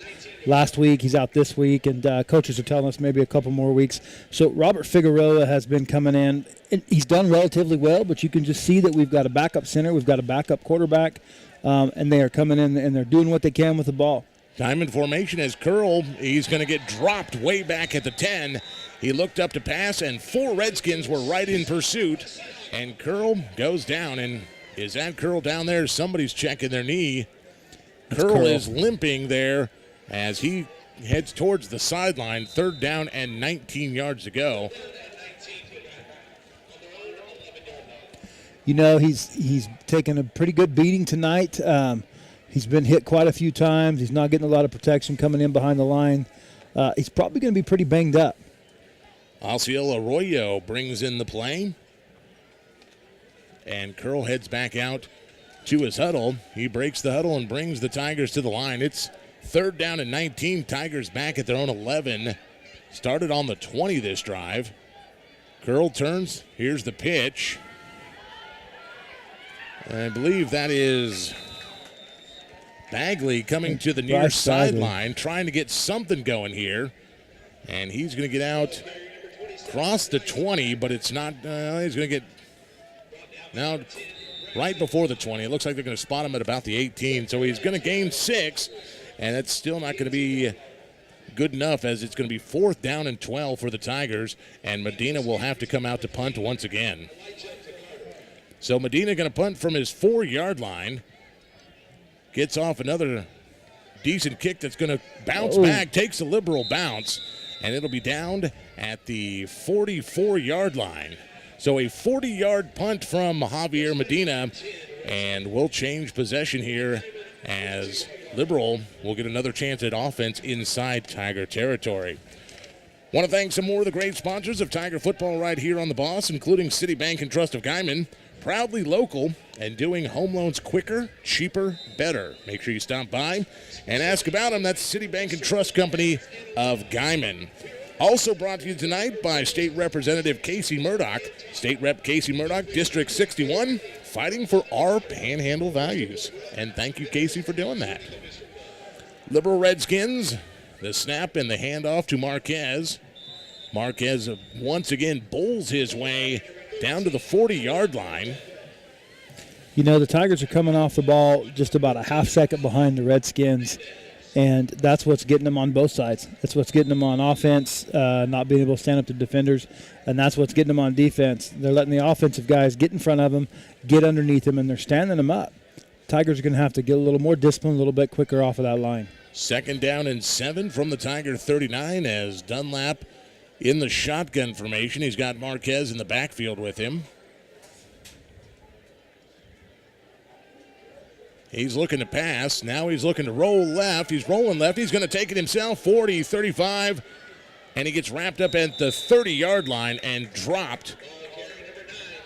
last week. He's out this week, and coaches are telling us maybe a couple more weeks. So Robert Figueroa has been coming in. And he's done relatively well, but you can just see that we've got a backup center, we've got a backup quarterback, and they are coming in and they're doing what they can with the ball. Diamond formation as Curl, he's going to get dropped way back at the 10. He looked up to pass, and 4 Redskins were right in pursuit. And Curl goes down, and is that Curl down there? Somebody's checking their knee. Curl is limping there as he heads towards the sideline. 3rd down and 19 yards to go. You know, he's taken a pretty good beating tonight. He's been hit quite a few times. He's not getting a lot of protection coming in behind the line. He's probably going to be pretty banged up. Alciel Arroyo brings in the play. And Curl heads back out to his huddle. He breaks the huddle and brings the Tigers to the line. It's 3rd down and 19. Tigers back at their own 11. Started on the 20 this drive. Curl turns. Here's the pitch. I believe that is Bagley coming to the near sideline, trying to get something going here. And he's going to get out across the 20, but it's not. He's going to get now right before the 20. It looks like they're going to spot him at about the 18. So he's going to gain 6, and that's still not going to be good enough, as it's going to be 4th down and 12 for the Tigers, and Medina will have to come out to punt once again. So Medina going to punt from his 4-yard line. Gets off another decent kick that's going to bounce back, takes a liberal bounce, and it'll be down at the 44-yard line. So a 40-yard punt from Javier Medina, and we'll change possession here as Liberal will get another chance at offense inside Tiger territory. Want to thank some more of the great sponsors of Tiger football right here on The Boss, including City Bank and Trust of Guymon. Proudly local and doing home loans quicker, cheaper, better. Make sure you stop by and ask about them. That's City Bank and Trust Company of Guymon. Also brought to you tonight by State Representative Casey Murdoch. State Rep Casey Murdoch, District 61, fighting for our Panhandle values. And thank you, Casey, for doing that. Liberal Redskins, the snap and the handoff to Marquez. Marquez once again bowls his way down to the 40-yard line. You know, the Tigers are coming off the ball just about a half second behind the Redskins, and that's what's getting them on both sides. That's what's getting them on offense, not being able to stand up to defenders, and that's what's getting them on defense. They're letting the offensive guys get in front of them, get underneath them, and they're standing them up. Tigers are going to have to get a little more discipline, a little bit quicker off of that line. 2nd down and 7 from the Tiger 39 as Dunlap in the shotgun formation. He's got Marquez in the backfield with him. He's looking to pass. Now he's looking to roll left. He's rolling left. He's going to take it himself, 40, 35, and he gets wrapped up at the 30-yard line and dropped.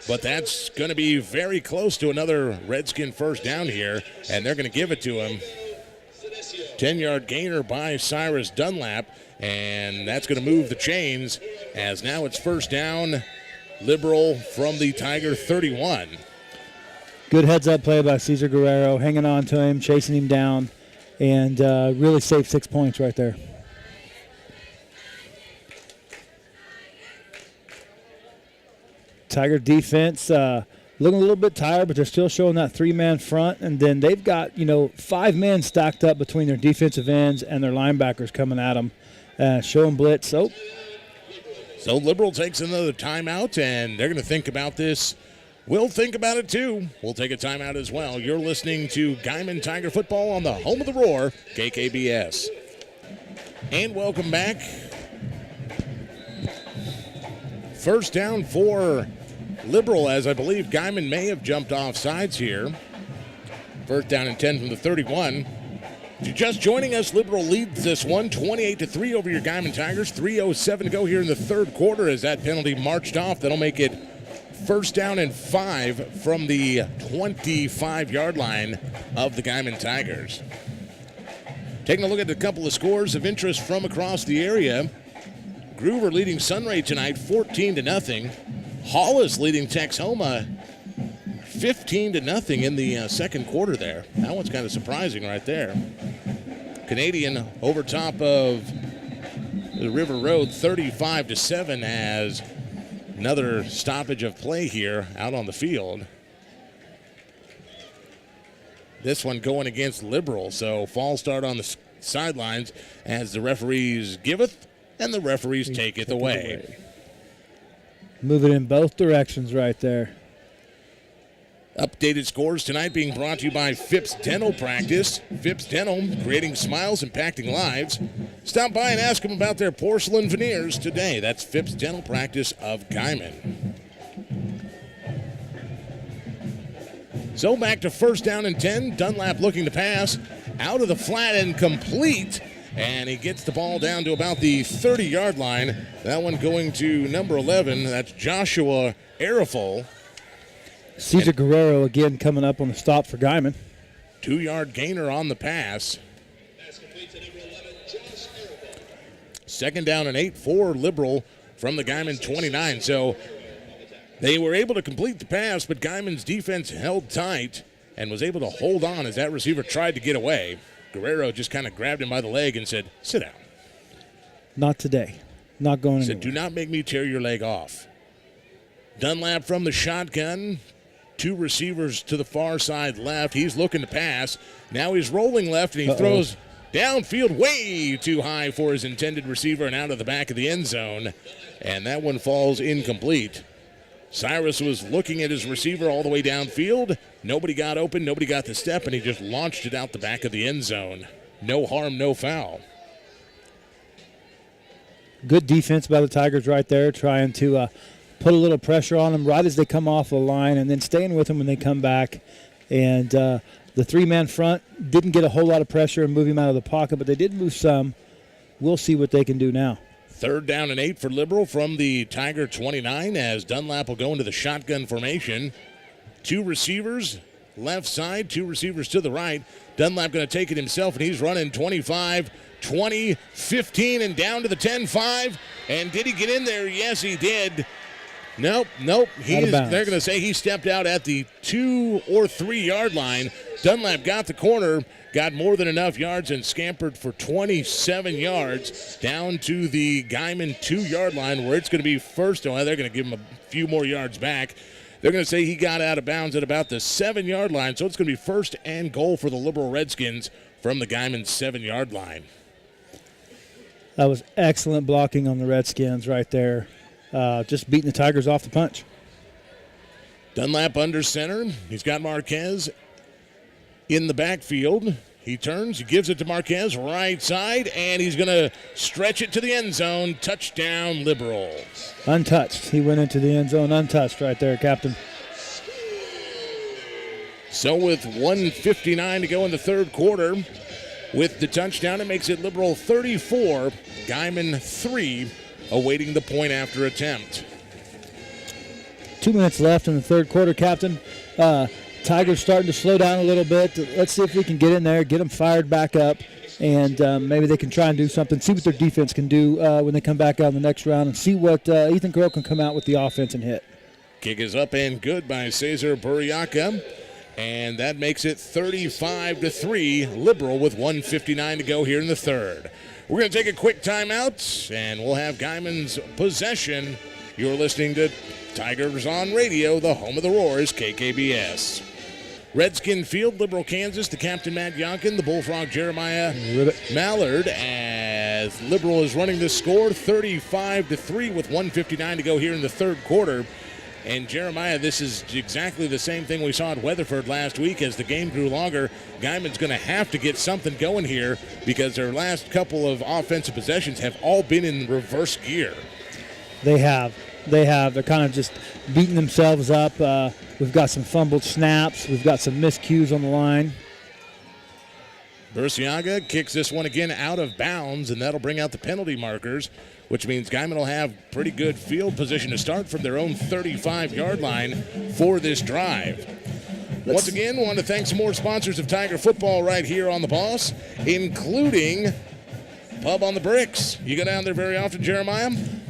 But that's going to be very close to another Redskin first down here, and they're going to give it to him. 10-yard gainer by Cyrus Dunlap, and that's going to move the chains as now it's 1st down, Liberal from the Tiger 31. Good heads-up play by Cesar Guerrero, hanging on to him, chasing him down, and really saved 6 points right there. Tiger defense looking a little bit tired, but they're still showing that 3-man front, and then they've got, 5 men stacked up between their defensive ends and their linebackers coming at them, showing blitz. So Liberal takes another timeout, and they're going to think about this. We'll think about it, too. We'll take a timeout as well. You're listening to Guymon Tiger football on the home of the Roar, KKBS. And welcome back. 1st down for Liberal, as I believe Guymon may have jumped off sides here. 1st down and 10 from the 31. If you're just joining us, Liberal leads this one 28-3 over your Guymon Tigers. 3:07 to go here in the third quarter as that penalty marched off. That'll make it first down and 5 from the 25-yard line of the Guymon Tigers. Taking a look at a couple of scores of interest from across the area. Groover leading Sunray tonight 14-0. Hollis leading Texhoma 15-0 in the second quarter there. That one's kind of surprising right there. Canadian over top of the River Road 35-7 as another stoppage of play here out on the field. This one going against Liberal, so false start on the sidelines as the referees giveth and the referees taketh away. Move it in both directions right there. Updated scores tonight being brought to you by Phipps Dental Practice. Phipps Dental, creating smiles, impacting lives. Stop by and ask them about their porcelain veneers today. That's Phipps Dental Practice of Guymon. So back to first down and 10. Dunlap looking to pass. Out of the flat and complete. And he gets the ball down to about the 30-yard line. That one going to number 11. That's Joshua Arifol. Cesar Guerrero again coming up on the stop for Guymon. 2-yard gainer on the pass. Second down and 8 for Liberal from the Guymon 29. So they were able to complete the pass, but Guymon's defense held tight and was able to hold on as that receiver tried to get away. Guerrero just kind of grabbed him by the leg and said, sit down. Not today. Not going anywhere. Said, do not make me tear your leg off. Dunlap from the shotgun. 2 receivers to the far side left. He's looking to pass. Now he's rolling left, and he throws downfield way too high for his intended receiver and out of the back of the end zone. And that one falls incomplete. Cyrus was looking at his receiver all the way downfield. Nobody got open. Nobody got the step, and he just launched it out the back of the end zone. No harm, no foul. Good defense by the Tigers right there, trying to put a little pressure on them right as they come off the line and then staying with them when they come back. And the 3-man front didn't get a whole lot of pressure and move him out of the pocket, but they did move some. We'll see what they can do now. Third down and 8 for Liberal from the Tiger 29 as Dunlap will go into the shotgun formation. 2 receivers left side, 2 receivers to the right. Dunlap going to take it himself, and he's running 25, 20, 15, and down to the 10-5. And did he get in there? Yes, he did. Nope. They're going to say he stepped out at the 2 or 3 yard line. Dunlap got the corner, got more than enough yards, and scampered for 27 yards down to the Guymon 2-yard line where it's going to be first. Oh, they're going to give him a few more yards back. They're going to say he got out of bounds at about the 7-yard line, so it's going to be first and goal for the Liberal Redskins from the Guymon 7-yard line. That was excellent blocking on the Redskins right there. Just beating the Tigers off the punch. Dunlap under center. He's got Marquez in the backfield. He turns, he gives it to Marquez, right side, and he's going to stretch it to the end zone. Touchdown, Liberal. Untouched. He went into the end zone untouched right there, Captain. So with 1:59 to go in the third quarter, with the touchdown, it makes it Liberal 34, Guymon 3, awaiting the point after attempt. 2 minutes left in the third quarter, Captain. Tigers starting to slow down a little bit. Let's see if we can get in there, get them fired back up, and maybe they can try and do something, see what their defense can do when they come back out in the next round, and see what Ethan Crow can come out with the offense and hit. Kick is up and good by Cesar Burriaca, and that makes it 35-3, Liberal with 1:59 to go here in the third. We're going to take a quick timeout, and we'll have Guymon's possession. You're listening to Tigers on Radio, the home of the Roars, KKBS. Redskin Field, Liberal, Kansas, the captain, Matt Yonkin, the Bullfrog, Jeremiah Mallard, as Liberal is running this score, 35-3 with 1:59 to go here in the third quarter. And Jeremiah, this is exactly the same thing we saw at Weatherford last week. As the game grew longer, Guymon's going to have to get something going here because their last couple of offensive possessions have all been in reverse gear. They have. They're kind of just beating themselves up. We've got some fumbled snaps. We've got some miscues on the line. Burciaga kicks this one again out of bounds, and that'll bring out the penalty markers, which means Guymon will have pretty good field position to start from their own 35-yard line for this drive. Once again, want to thank some more sponsors of Tiger football right here on The Boss, including Pub on the Bricks. You go down there very often, Jeremiah?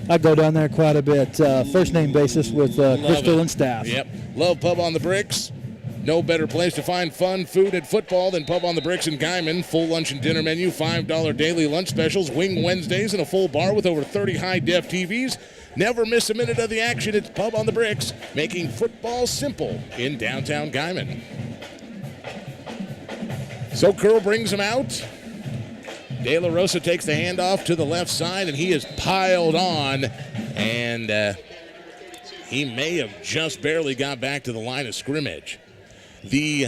I go down there quite a bit, first name basis with Crystal and staff. Yep, love Pub on the Bricks. No better place to find fun food and football than Pub on the Bricks in Guymon. Full lunch and dinner menu, $5 daily lunch specials, wing Wednesdays, and a full bar with over 30 high-def TVs. Never miss a minute of the action. It's Pub on the Bricks, making football simple in downtown Guymon. So Curl brings him out. De La Rosa takes the handoff to the left side, and he is piled on, and he may have just barely got back to the line of scrimmage. The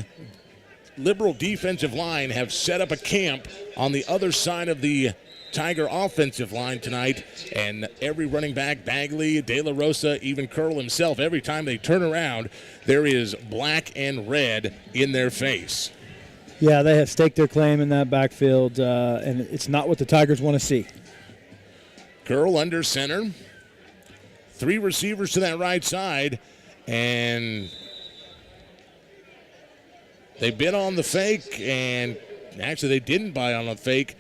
Liberal defensive line have set up a camp on the other side of the Tiger offensive line tonight, and every running back, Bagley, De La Rosa, even Curl himself, every time they turn around, there is black and red in their face. Yeah, they have staked their claim in that backfield, and it's not what the Tigers want to see. Curl under center. 3 receivers to that right side, and they bit on the fake, and actually they didn't bite on the fake.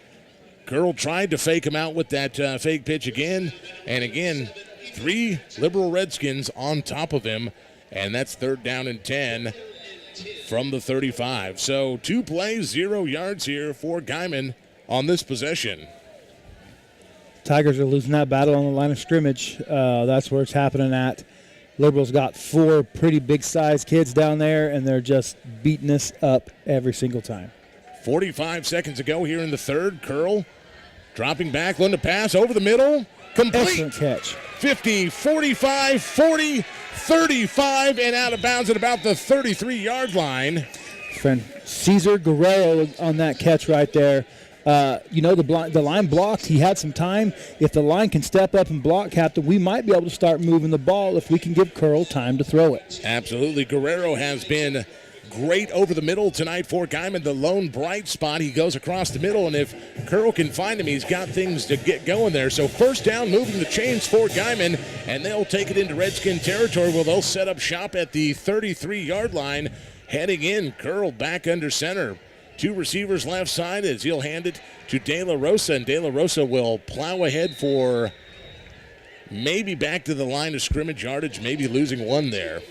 Curl tried to fake him out with that fake pitch again, and again, 3 Liberal Redskins on top of him, and that's 3rd down and 10 from the 35. So 2 plays, 0 yards here for Guymon on this possession. Tigers are losing that battle on the line of scrimmage. That's where it's happening at. Liberals got 4 pretty big-sized kids down there, and they're just beating us up every single time. 45 seconds ago here in the 3rd. Curl dropping back, one to pass over the middle. Complete. Excellent catch. 50, 45, 40, 35, and out of bounds at about the 33-yard line. Friend Cesar Guerrero on that catch right there. The line blocked. He had some time. If the line can step up and block, Captain, we might be able to start moving the ball if we can give Curl time to throw it. Absolutely. Guerrero has been great over the middle tonight for Guymon. The lone bright spot, he goes across the middle, and if Curl can find him, he's got things to get going there. So first down, moving the chains for Guymon, and they'll take it into Redskin territory where they'll set up shop at the 33-yard line. Heading in, Curl back under center. 2 receivers left side as he'll hand it to De La Rosa, and De La Rosa will plow ahead for maybe back to the line of scrimmage yardage, maybe losing 1 there.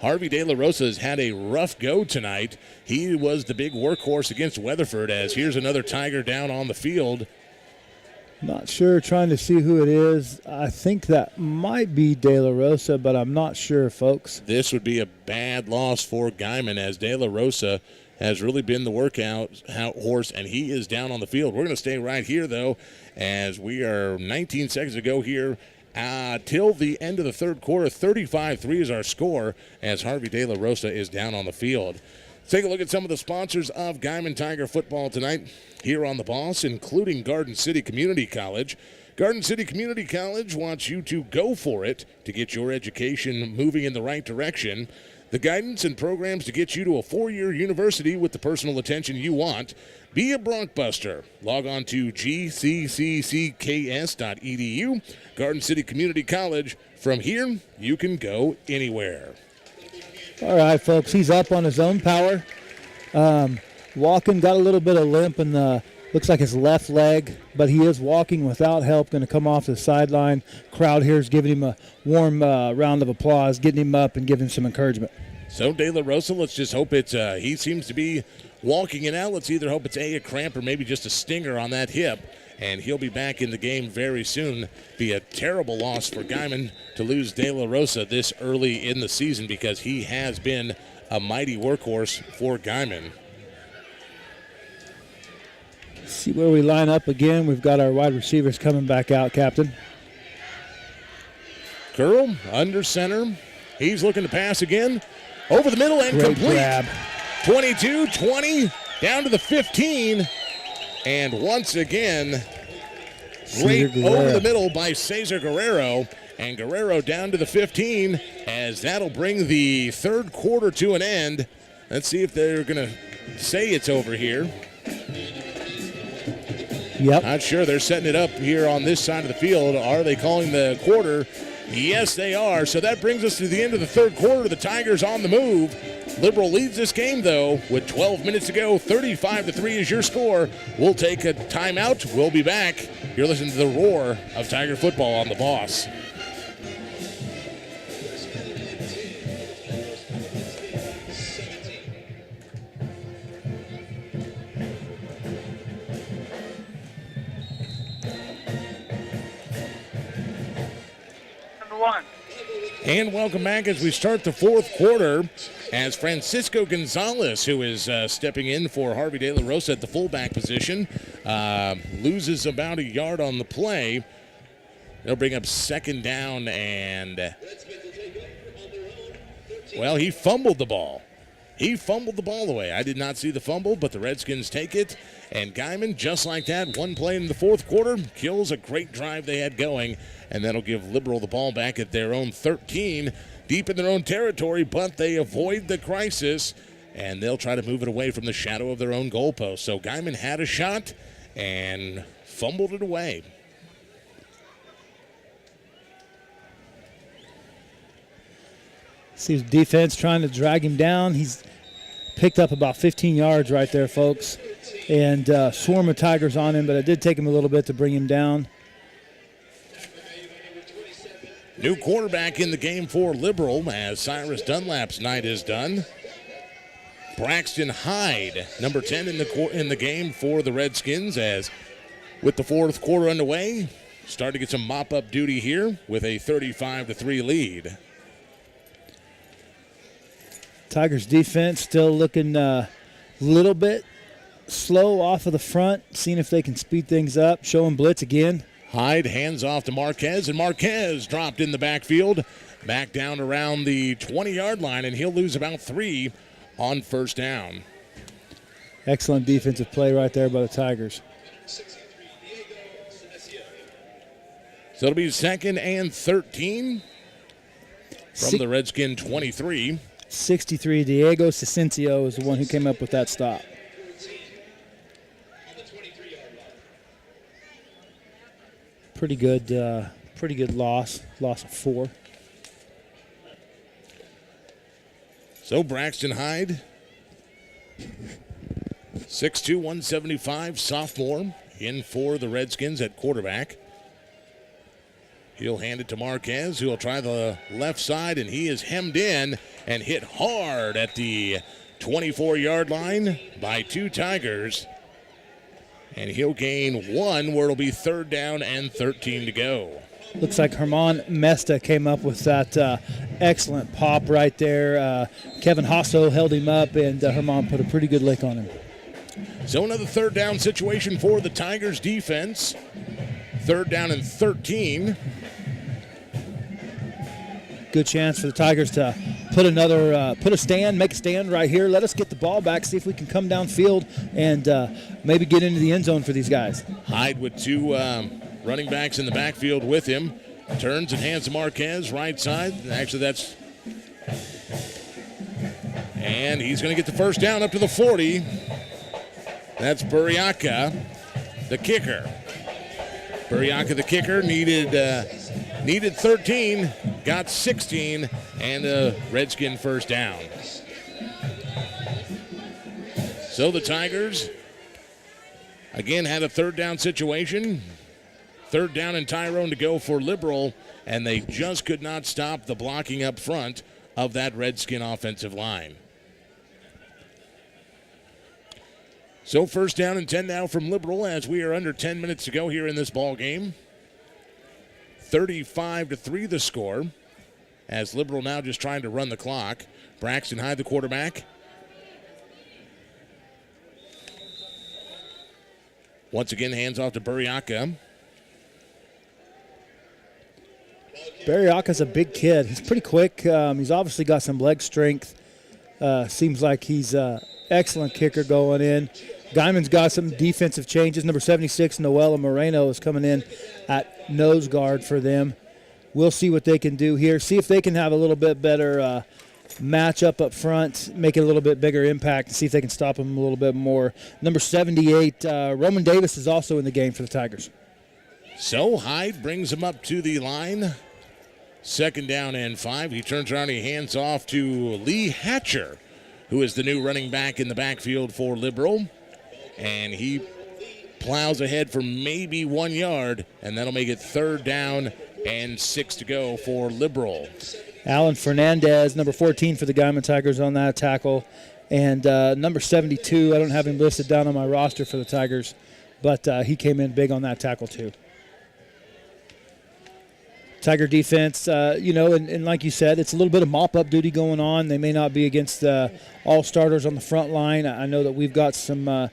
Harvey De La Rosa has had a rough go tonight. He was the big workhorse against Weatherford, as here's another Tiger down on the field. Not sure, trying to see who it is. I think that might be De La Rosa, but I'm not sure, folks. This would be a bad loss for Guymon, as De La Rosa has really been the workout horse, and he is down on the field. We're going to stay right here, though, as we are 19 seconds to go here. Till the end of the 3rd quarter, 35-3 is our score as Harvey De La Rosa is down on the field. Let's take a look at some of the sponsors of Guymon Tiger football tonight here on The Boss, including Garden City Community College. Garden City Community College wants you to go for it to get your education moving in the right direction. The guidance and programs to get you to a 4-year university with the personal attention you want. Be a Bronkbuster. Log on to gcccs.edu. Garden City Community College. From here, you can go anywhere. All right, folks, he's up on his own power. Walking, got a little bit of limp in the, looks like his left leg, but he is walking without help, going to come off the sideline. Crowd here is giving him a warm round of applause, getting him up and giving him some encouragement. So De La Rosa, let's just hope it's, he seems to be walking it out. Let's either hope it's a cramp or maybe just a stinger on that hip, and he'll be back in the game very soon. Be a terrible loss for Guymon to lose De La Rosa this early in the season, because he has been a mighty workhorse for Guymon. See where we line up again. We've got our wide receivers coming back out, Captain. Curl under center. He's looking to pass again. Over the middle and Great complete. grab. 22-20, down to the 15. And once again, great over the middle by Cesar Guerrero. And Guerrero down to the 15, as that'll bring the 3rd quarter to an end. Let's see if they're going to say it's over here. Yep. Not sure. They're setting it up here on this side of the field. Are they calling the quarter? Yes, they are. So that brings us to the end of the third quarter. The Tigers on the move. Liberal leads this game, though, with 12 minutes to go. 35-3 is your score. We'll take a timeout. We'll be back. You're listening to the roar of Tiger football on The Boss. And welcome back as we start the fourth quarter as Francisco Gonzalez, who is stepping in for Harvey De La Rosa at the fullback position, loses about a yard on the play. They'll bring up second down and, well, he fumbled the ball. He fumbled the ball away. I did not see the fumble, but the Redskins take it. And Guymon, just like that, one play in the fourth quarter, kills a great drive they had going. And that'll give Liberal the ball back at their own 13, deep in their own territory, but they avoid the crisis, and they'll try to move it away from the shadow of their own goalpost. So Guymon had a shot and fumbled it away. See his defense trying to drag him down. He's picked up about 15 yards right there, folks. And swarm of Tigers on him, but it did take him a little bit to bring him down. New quarterback in the game for Liberal as Cyrus Dunlap's night is done. Braxton Hyde, number 10 in the game for the Redskins, as with the fourth quarter underway, starting to get some mop-up duty here with a 35-3 lead. Tigers defense still looking a little bit slow off of the front, seeing if they can speed things up, showing blitz again. Hyde hands off to Marquez, and Marquez dropped in the backfield, back down around the 20-yard line, and he'll lose about 3 on first down. Excellent defensive play right there by the Tigers. So it'll be second and 13 from the Redskin 23. 63, Diego Cicencio is the one who came up with that stop. Pretty good loss of 4. So Braxton Hyde, 6'2", 175, sophomore, in for the Redskins at quarterback. He'll hand it to Marquez, who will try the left side, and he is hemmed in and hit hard at the 24-yard line by 2 Tigers. And he'll gain 1 where it'll be third down and 13 to go. Looks like Herman Mesta came up with that excellent pop right there. Kevin Hasso held him up, and Herman put a pretty good lick on him. So another third down situation for the Tigers defense. Third down and 13. Good chance for the Tigers to make a stand right here. Let us get the ball back, see if we can come downfield and maybe get into the end zone for these guys. Hyde with 2 running backs in the backfield with him. Turns and hands to Marquez, right side. Actually, and he's going to get the first down up to the 40. That's Buriaka, the kicker. Buriaka, the kicker, needed 13, got 16, and a Redskin first down. So the Tigers, again, had a third down situation. Third down and Tyrone to go for Liberal, and they just could not stop the blocking up front of that Redskin offensive line. So first down and 10 now from Liberal as we are under 10 minutes to go here in this ball game. 35-3 the score as Liberal now just trying to run the clock. Braxton Hyde, the quarterback. Once again, hands off to Buriaka. Buriaka's a big kid. He's pretty quick. He's obviously got some leg strength. Seems like he's an excellent kicker going in. Guymon's got some defensive changes. Number 76, Noela Moreno, is coming in at nose guard for them. We'll see what they can do here. See if they can have a little bit better match up front, make it a little bit bigger impact, and see if they can stop them a little bit more. Number 78, Roman Davis, is also in the game for the Tigers. So Hyde brings him up to the line. 2nd down and 5. He turns around and he hands off to Lee Hatcher, who is the new running back in the backfield for Liberal. And he plows ahead for maybe 1 yard, and that'll make it 3rd down and 6 to go for Liberal. Alan Fernandez, number 14 for the Guymon Tigers on that tackle. And number 72, I don't have him listed down on my roster for the Tigers, but he came in big on that tackle too. Tiger defense, and like you said, it's a little bit of mop-up duty going on. They may not be against all starters on the front line. I know that we've got some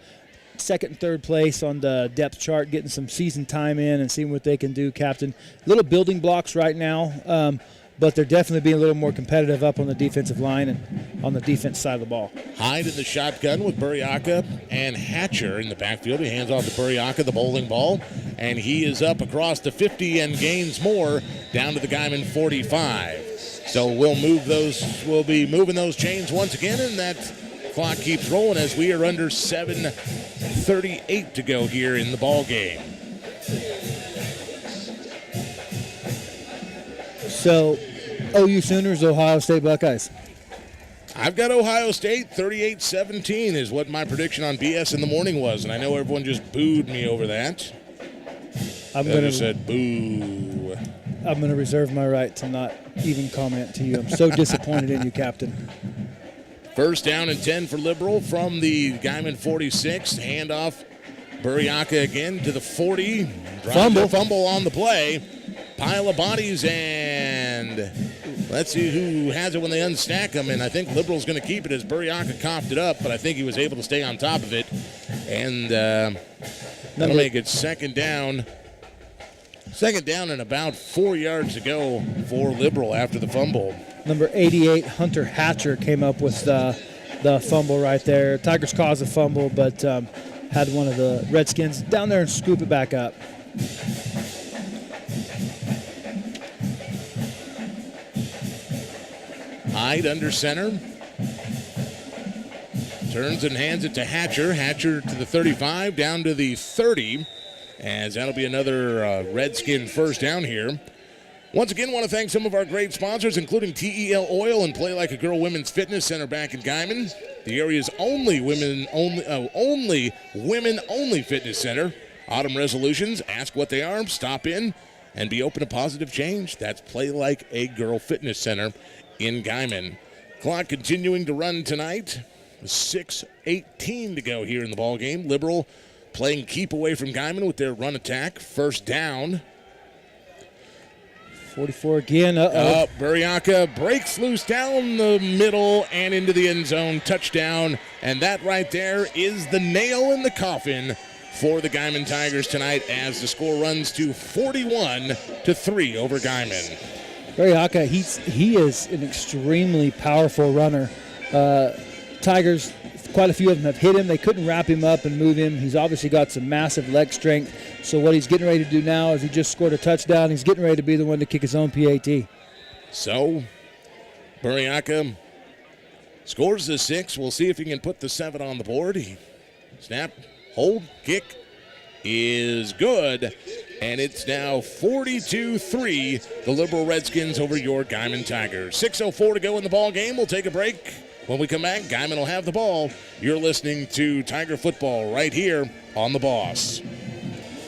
second and third place on the depth chart, getting some season time in and seeing what they can do, Captain. Little building blocks right now, but they're definitely being a little more competitive up on the defensive line and on the defense side of the ball. Hyde in the shotgun with Burriaka and Hatcher in the backfield. He hands off to Burriaka the bowling ball, and he is up across the 50 and gains more down to the Guymon 45. So we'll be moving those chains once again, and that clock keeps rolling as we are under 7:38 to go here in the ball game. So, OU Sooners, Ohio State Buckeyes. I've got Ohio State 38-17 is what my prediction on BS in the morning was, and I know everyone just booed me over that. I said boo. I'm going to reserve my right to not even comment to you. I'm so disappointed in you, Captain. 1st down and 10 for Liberal from the Guymon 46. Handoff, Burriaka again to the 40. Fumble on the play. Pile of bodies, and let's see who has it when they unstack them. And I think Liberal's going to keep it as Burriaka coughed it up, but I think he was able to stay on top of it. And that'll make it 2nd down. 2nd down and about 4 yards to go for Liberal after the fumble. Number 88, Hunter Hatcher, came up with the fumble right there. Tigers caused a fumble, but had one of the Redskins down there and scoop it back up. Hyde under center. Turns and hands it to Hatcher. Hatcher to the 35, down to the 30. As that'll be another Redskin 1st down here. Once again, want to thank some of our great sponsors, including TEL Oil and Play Like a Girl Women's Fitness Center back in Guymon, the area's only women-only fitness center. Autumn resolutions, ask what they are, stop in, and be open to positive change. That's Play Like a Girl Fitness Center in Guymon. Clock continuing to run tonight. 6:18 to go here in the ball game. Liberal playing keep away from Guymon with their run attack. 1st down. 44 again. Burriaka breaks loose down the middle and into the end zone. Touchdown. And that right there is the nail in the coffin for the Guymon Tigers tonight as the score runs to 41-3 over Guymon. Burriaka, he is an extremely powerful runner. Tigers, quite a few of them have hit him. They couldn't wrap him up and move him. He's obviously got some massive leg strength. So what he's getting ready to do now is he just scored a touchdown. He's getting ready to be the one to kick his own PAT. So Burriaka scores the 6. We'll see if he can put the 7 on the board. Snap, hold, kick is good. And it's now 42-3, the Liberal Redskins over your Guymon Tigers. 6:04 to go in the ball game. We'll take a break. When we come back, Guymon will have the ball. You're listening to Tiger Football right here on The Boss.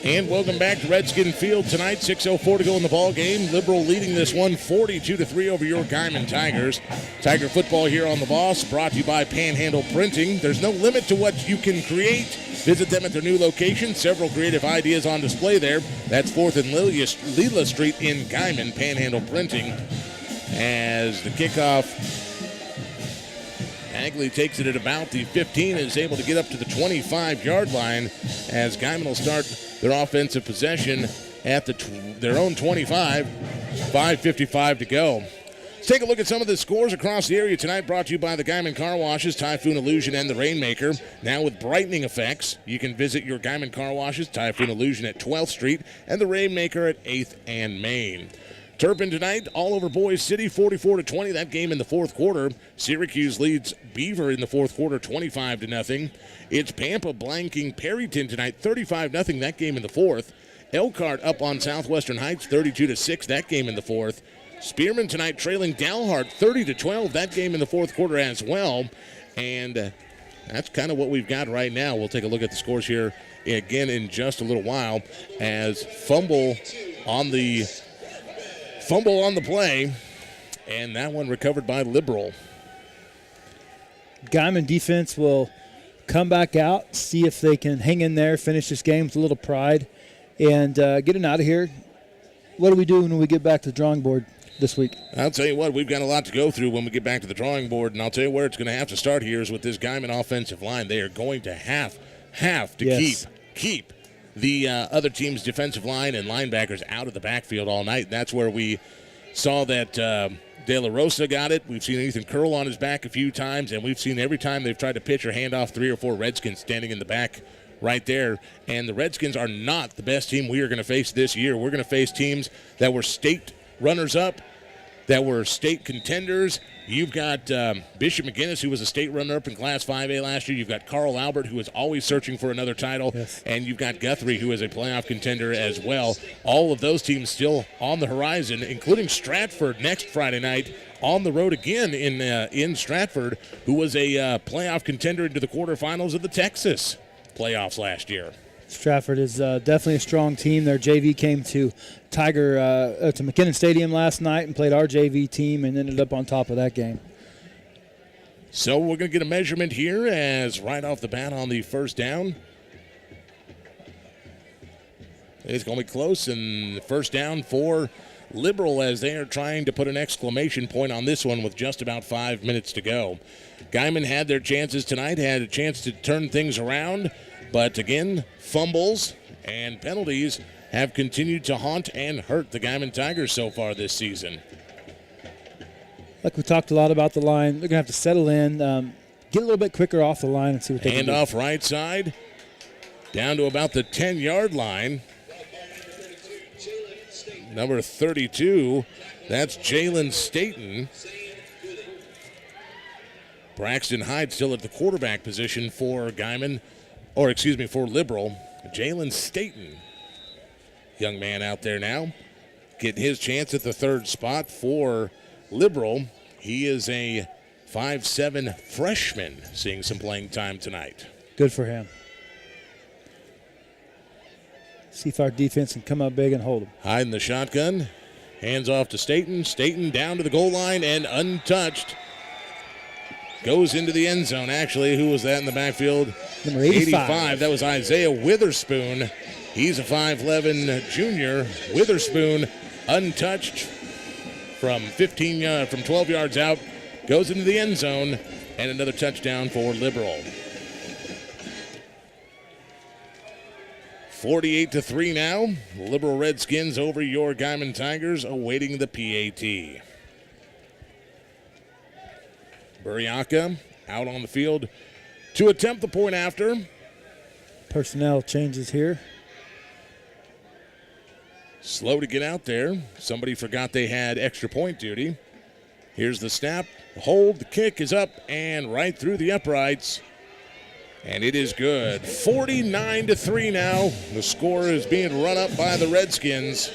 And welcome back to Redskin Field tonight. 6:04 to go in the ball game. Liberal leading this one 42-3 over your Guymon Tigers. Tiger Football here on The Boss, brought to you by Panhandle Printing. There's no limit to what you can create. Visit them at their new location. Several creative ideas on display there. That's 4th and Leela Street in Guymon, Panhandle Printing. As the kickoff, Hagley takes it at about the 15 and is able to get up to the 25-yard line as Guymon will start their offensive possession at their own 25. 5:55 to go. Let's take a look at some of the scores across the area tonight, brought to you by the Guymon Car Washes, Typhoon Illusion, and the Rainmaker. Now with brightening effects, you can visit your Guymon Car Washes, Typhoon Illusion at 12th Street, and the Rainmaker at 8th and Main. Turpin tonight, all over Boys City, 44-20. That game in the fourth quarter. Syracuse leads Beaver in the fourth quarter, 25-0. It's Pampa blanking Perryton tonight, 35-0. That game in the fourth. Elkhart up on Southwestern Heights, 32-6. That game in the fourth. Spearman tonight trailing Dalhart, 30-12. That game in the fourth quarter as well. And that's kind of what we've got right now. We'll take a look at the scores here again in just a little while as fumble on the play, and that one recovered by Liberal. Guymon defense will come back out, see if they can hang in there, finish this game with a little pride, and get it out of here. What do we do when we get back to the drawing board this week? I'll tell you what, we've got a lot to go through when we get back to the drawing board, and I'll tell you where it's going to have to start here is with this Guymon offensive line. They are going to have to keep the other team's defensive line and linebackers out of the backfield all night. That's where we saw that De La Rosa got it. We've seen Ethan Curl on his back a few times, and we've seen every time they've tried to pitch or hand off 3 or 4 Redskins standing in the back right there. And the Redskins are not the best team we are going to face this year. We're going to face teams that were state runners-up, that were state contenders. You've got Bishop McGinnis, who was a state runner-up in Class 5A last year. You've got Carl Albert, who is always searching for another title. Yes. And you've got Guthrie, who is a playoff contender as well. All of those teams still on the horizon, including Stratford next Friday night on the road again in Stratford, who was a playoff contender into the quarterfinals of the Texas playoffs last year. Stratford is definitely a strong team. Their JV came to to McKinnon Stadium last night and played our JV team and ended up on top of that game. So we're going to get a measurement here as right off the bat on the first down. It's going to be close, and first down for Liberal as they are trying to put an exclamation point on this one with just about 5 minutes to go. Guymon had their chances tonight, had a chance to turn things around, but again, fumbles and penalties have continued to haunt and hurt the Guymon Tigers so far this season. Like we talked a lot about the line, they're going to have to settle in, get a little bit quicker off the line and see what they can do. Handoff right side, down to about the 10-yard line. Number 32, that's Jalen Staten. Braxton Hyde still at the quarterback position for Guymon, for Liberal. Jalen Staten, young man out there now, getting his chance at the third spot for Liberal. He is a 5'7" freshman, seeing some playing time tonight. Good for him. See if our defense can come up big and hold him. Hyde in the shotgun, hands off to Staten. Staten down to the goal line and untouched. Goes into the end zone, actually. Who was that in the backfield? Number 85. That was Isaiah Witherspoon. He's a 5'11" junior. Witherspoon untouched from 12 yards out. Goes into the end zone, and another touchdown for Liberal. 48-3 now. Liberal Redskins over your Guymon Tigers, awaiting the PAT. Buriaka out on the field to attempt the point after. Personnel changes here. Slow to get out there. Somebody forgot they had extra point duty. Here's the snap, hold, the kick is up and right through the uprights. And it is good. 49-3 now. The score is being run up by the Redskins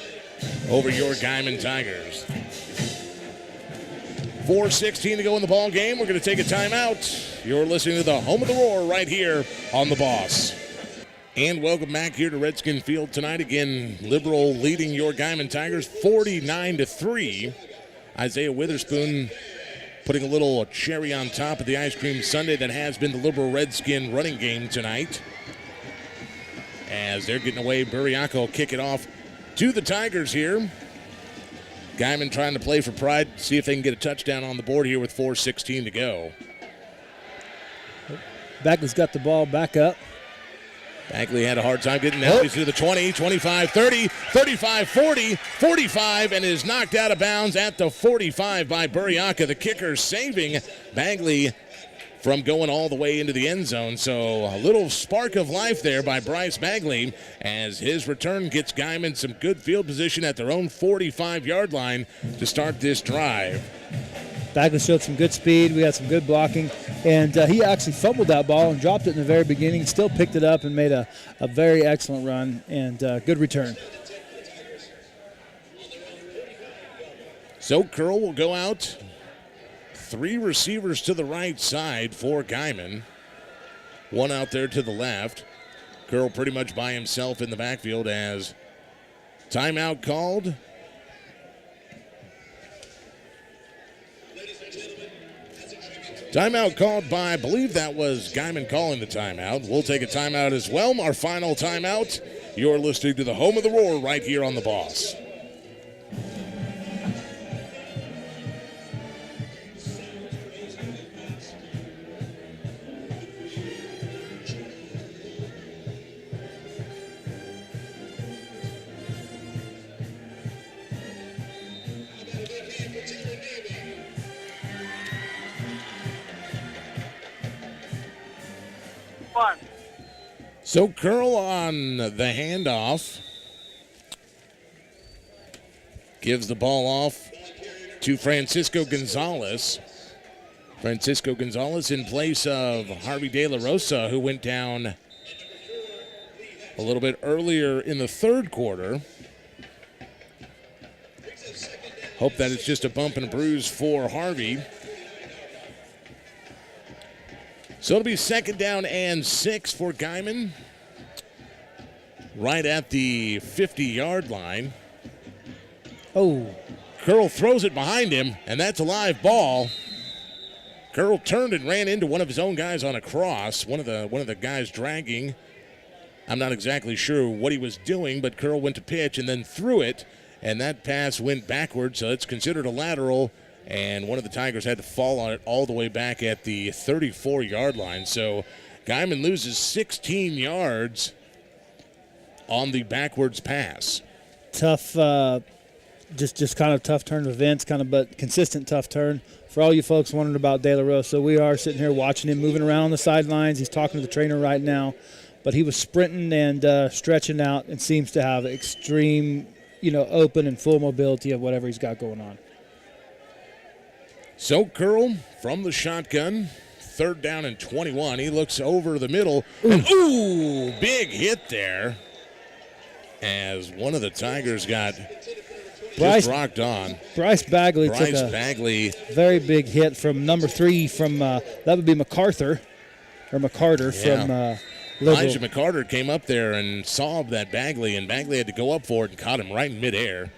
over your Guymon Tigers. 4:16 to go in the ball game. We're going to take a timeout. You're listening to the Home of the Roar right here on The Boss. And welcome back here to Redskin Field tonight. Again, Liberal leading your Guymon Tigers 49-3. Isaiah Witherspoon putting a little cherry on top of the ice cream sundae that has been the Liberal Redskin running game tonight. As they're getting away, Buriaka will kick it off to the Tigers here. Guymon trying to play for pride, see if they can get a touchdown on the board here with 4:16 to go. Bagley's got the ball back up. Bagley had a hard time getting that. He's to the 20, 25, 30, 35, 40, 45, and is knocked out of bounds at the 45 by Buriaka. The kicker saving Bagley from going all the way into the end zone. So a little spark of life there by Bryce Bagley as his return gets Guymon some good field position at their own 45-yard line to start this drive. Bagley showed some good speed. We had some good blocking. And he actually fumbled that ball and dropped it in the very beginning, still picked it up and made a very excellent run and good return. So Curl will go out. 3 receivers to the right side for Guymon. 1 out there to the left. Curl pretty much by himself in the backfield as timeout called. Timeout called by, I believe that was Guymon calling the timeout. We'll take a timeout as well. Our final timeout. You're listening to the home of the Roar right here on The Boss. So Curl on the handoff gives the ball off to Francisco Gonzalez. Francisco Gonzalez in place of Harvey De La Rosa, who went down a little bit earlier in the third quarter. Hope that it's just a bump and a bruise for Harvey. So it'll be 2nd down and 6 for Guymon. Right at the 50-yard line. Oh. Curl throws it behind him, and that's a live ball. Curl turned and ran into one of his own guys on a cross. One of the guys dragging. I'm not exactly sure what he was doing, but Curl went to pitch and then threw it, and that pass went backwards, so it's considered a lateral. And one of the Tigers had to fall on it all the way back at the 34-yard line. So Guymon loses 16 yards on the backwards pass. Tough, just kind of tough turn of events, but consistent tough turn. For all you folks wondering about De La Rosa, we are sitting here watching him moving around on the sidelines. He's talking to the trainer right now. But he was sprinting and stretching out and seems to have extreme, open and full mobility of whatever he's got going on. So Curl from the shotgun, 3rd down and 21. He looks over the middle. And, big hit there as one of the Tigers got just rocked on. Bryce Bagley took a very big hit from number 3 from, that would be MacArthur from Liberal. Elijah McCarter came up there and saw that Bagley, and Bagley had to go up for it and caught him right in midair.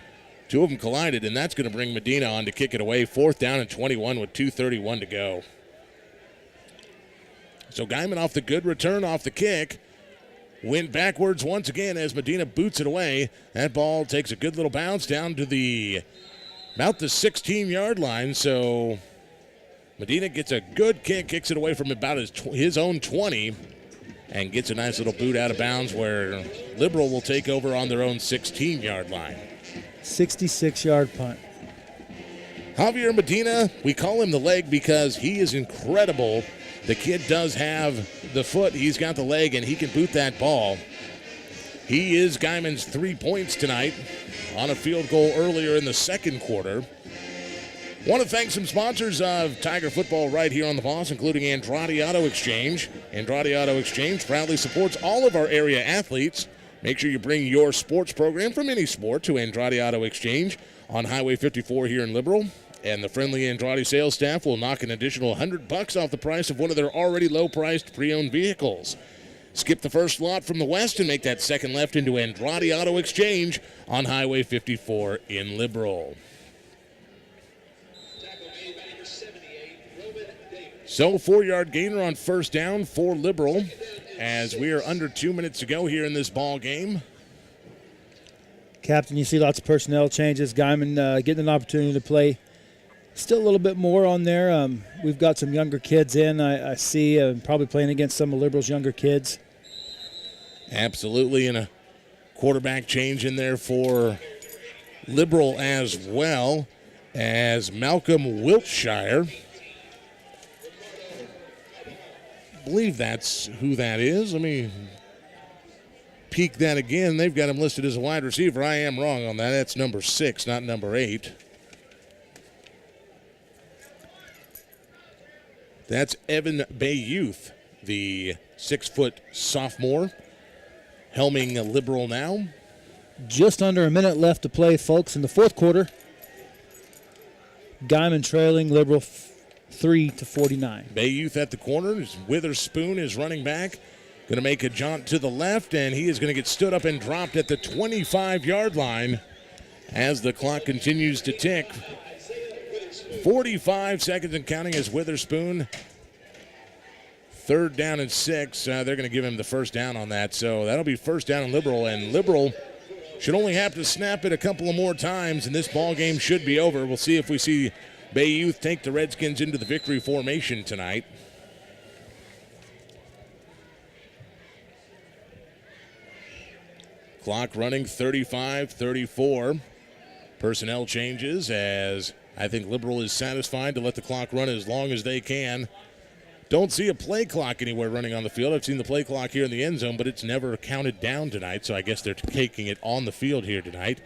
2 of them collided, and that's going to bring Medina on to kick it away. 4th down and 21 with 2:31 to go. So Guymon off the good return off the kick. Went backwards once again as Medina boots it away. That ball takes a good little bounce down to about the 16-yard line. So Medina gets a good kick, kicks it away from about his own 20, and gets a nice little boot out of bounds where Liberal will take over on their own 16-yard line. 66-yard punt. Javier Medina, we call him the leg because he is incredible. The kid does have the foot. He's got the leg, and he can boot that ball. He is Guymon's 3 points tonight on a field goal earlier in the second quarter. Want to thank some sponsors of Tiger football right here on The Boss, including Andrade Auto Exchange. Andrade Auto Exchange proudly supports all of our area athletes. Make sure you bring your sports program from any sport to Andrade Auto Exchange on Highway 54 here in Liberal. And the friendly Andrade sales staff will knock an additional $100 off the price of one of their already low-priced pre-owned vehicles. Skip the first lot from the west and make that second left into Andrade Auto Exchange on Highway 54 in Liberal. So 4-yard gainer on 1st down for Liberal as we are under 2 minutes to go here in this ball game. Captain, you see lots of personnel changes. Guymon getting an opportunity to play still a little bit more on there. We've got some younger kids in. I see probably playing against some of Liberal's younger kids. Absolutely, and a quarterback change in there for Liberal as well as Malcolm Wiltshire believe that's who that is. Let me peek that again. They've got him listed as a wide receiver. I am wrong on that. That's number 6, not number 8. That's Evan Bayouth, the 6-foot sophomore, helming Liberal now. Just under a minute left to play, folks, in the fourth quarter. Guymon trailing Liberal 3-49. Bayouth at the corner. Witherspoon is running back. Going to make a jaunt to the left, and he is going to get stood up and dropped at the 25-yard line as the clock continues to tick. 45 seconds and counting as Witherspoon. 3rd down and 6. They're going to give him the first down on that. So that'll be first down in Liberal, and Liberal should only have to snap it a couple of more times, and this ball game should be over. We'll see if we see Bayouth take the Redskins into the victory formation tonight. Clock running 35-34. Personnel changes as I think Liberal is satisfied to let the clock run as long as they can. Don't see a play clock anywhere running on the field. I've seen the play clock here in the end zone, but it's never counted down tonight, so I guess they're taking it on the field here tonight.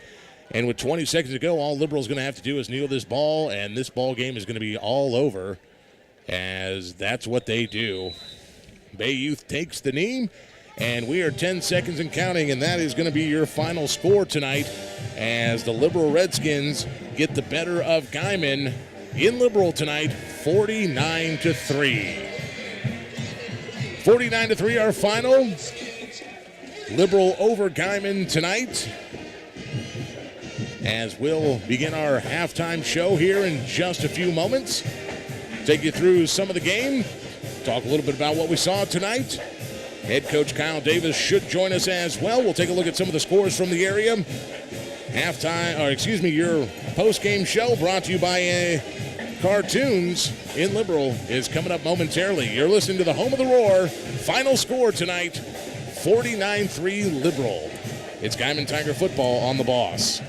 And with 20 seconds to go, all Liberal's going to have to do is kneel this ball, and this ball game is going to be all over, as that's what they do. Bayouth takes the knee, and we are 10 seconds and counting, and that is going to be your final score tonight as the Liberal Redskins get the better of Guymon in Liberal tonight, 49-3. 49-3 our final. Liberal over Guymon tonight. As we'll begin our halftime show here in just a few moments. Take you through some of the game. Talk a little bit about what we saw tonight. Head coach Kyle Davis should join us as well. We'll take a look at some of the scores from the area. Your post-game show brought to you by Cartoons in Liberal is coming up momentarily. You're listening to the Home of the Roar. Final score tonight, 49-3 Liberal. It's Guymon Tiger football on the Boss.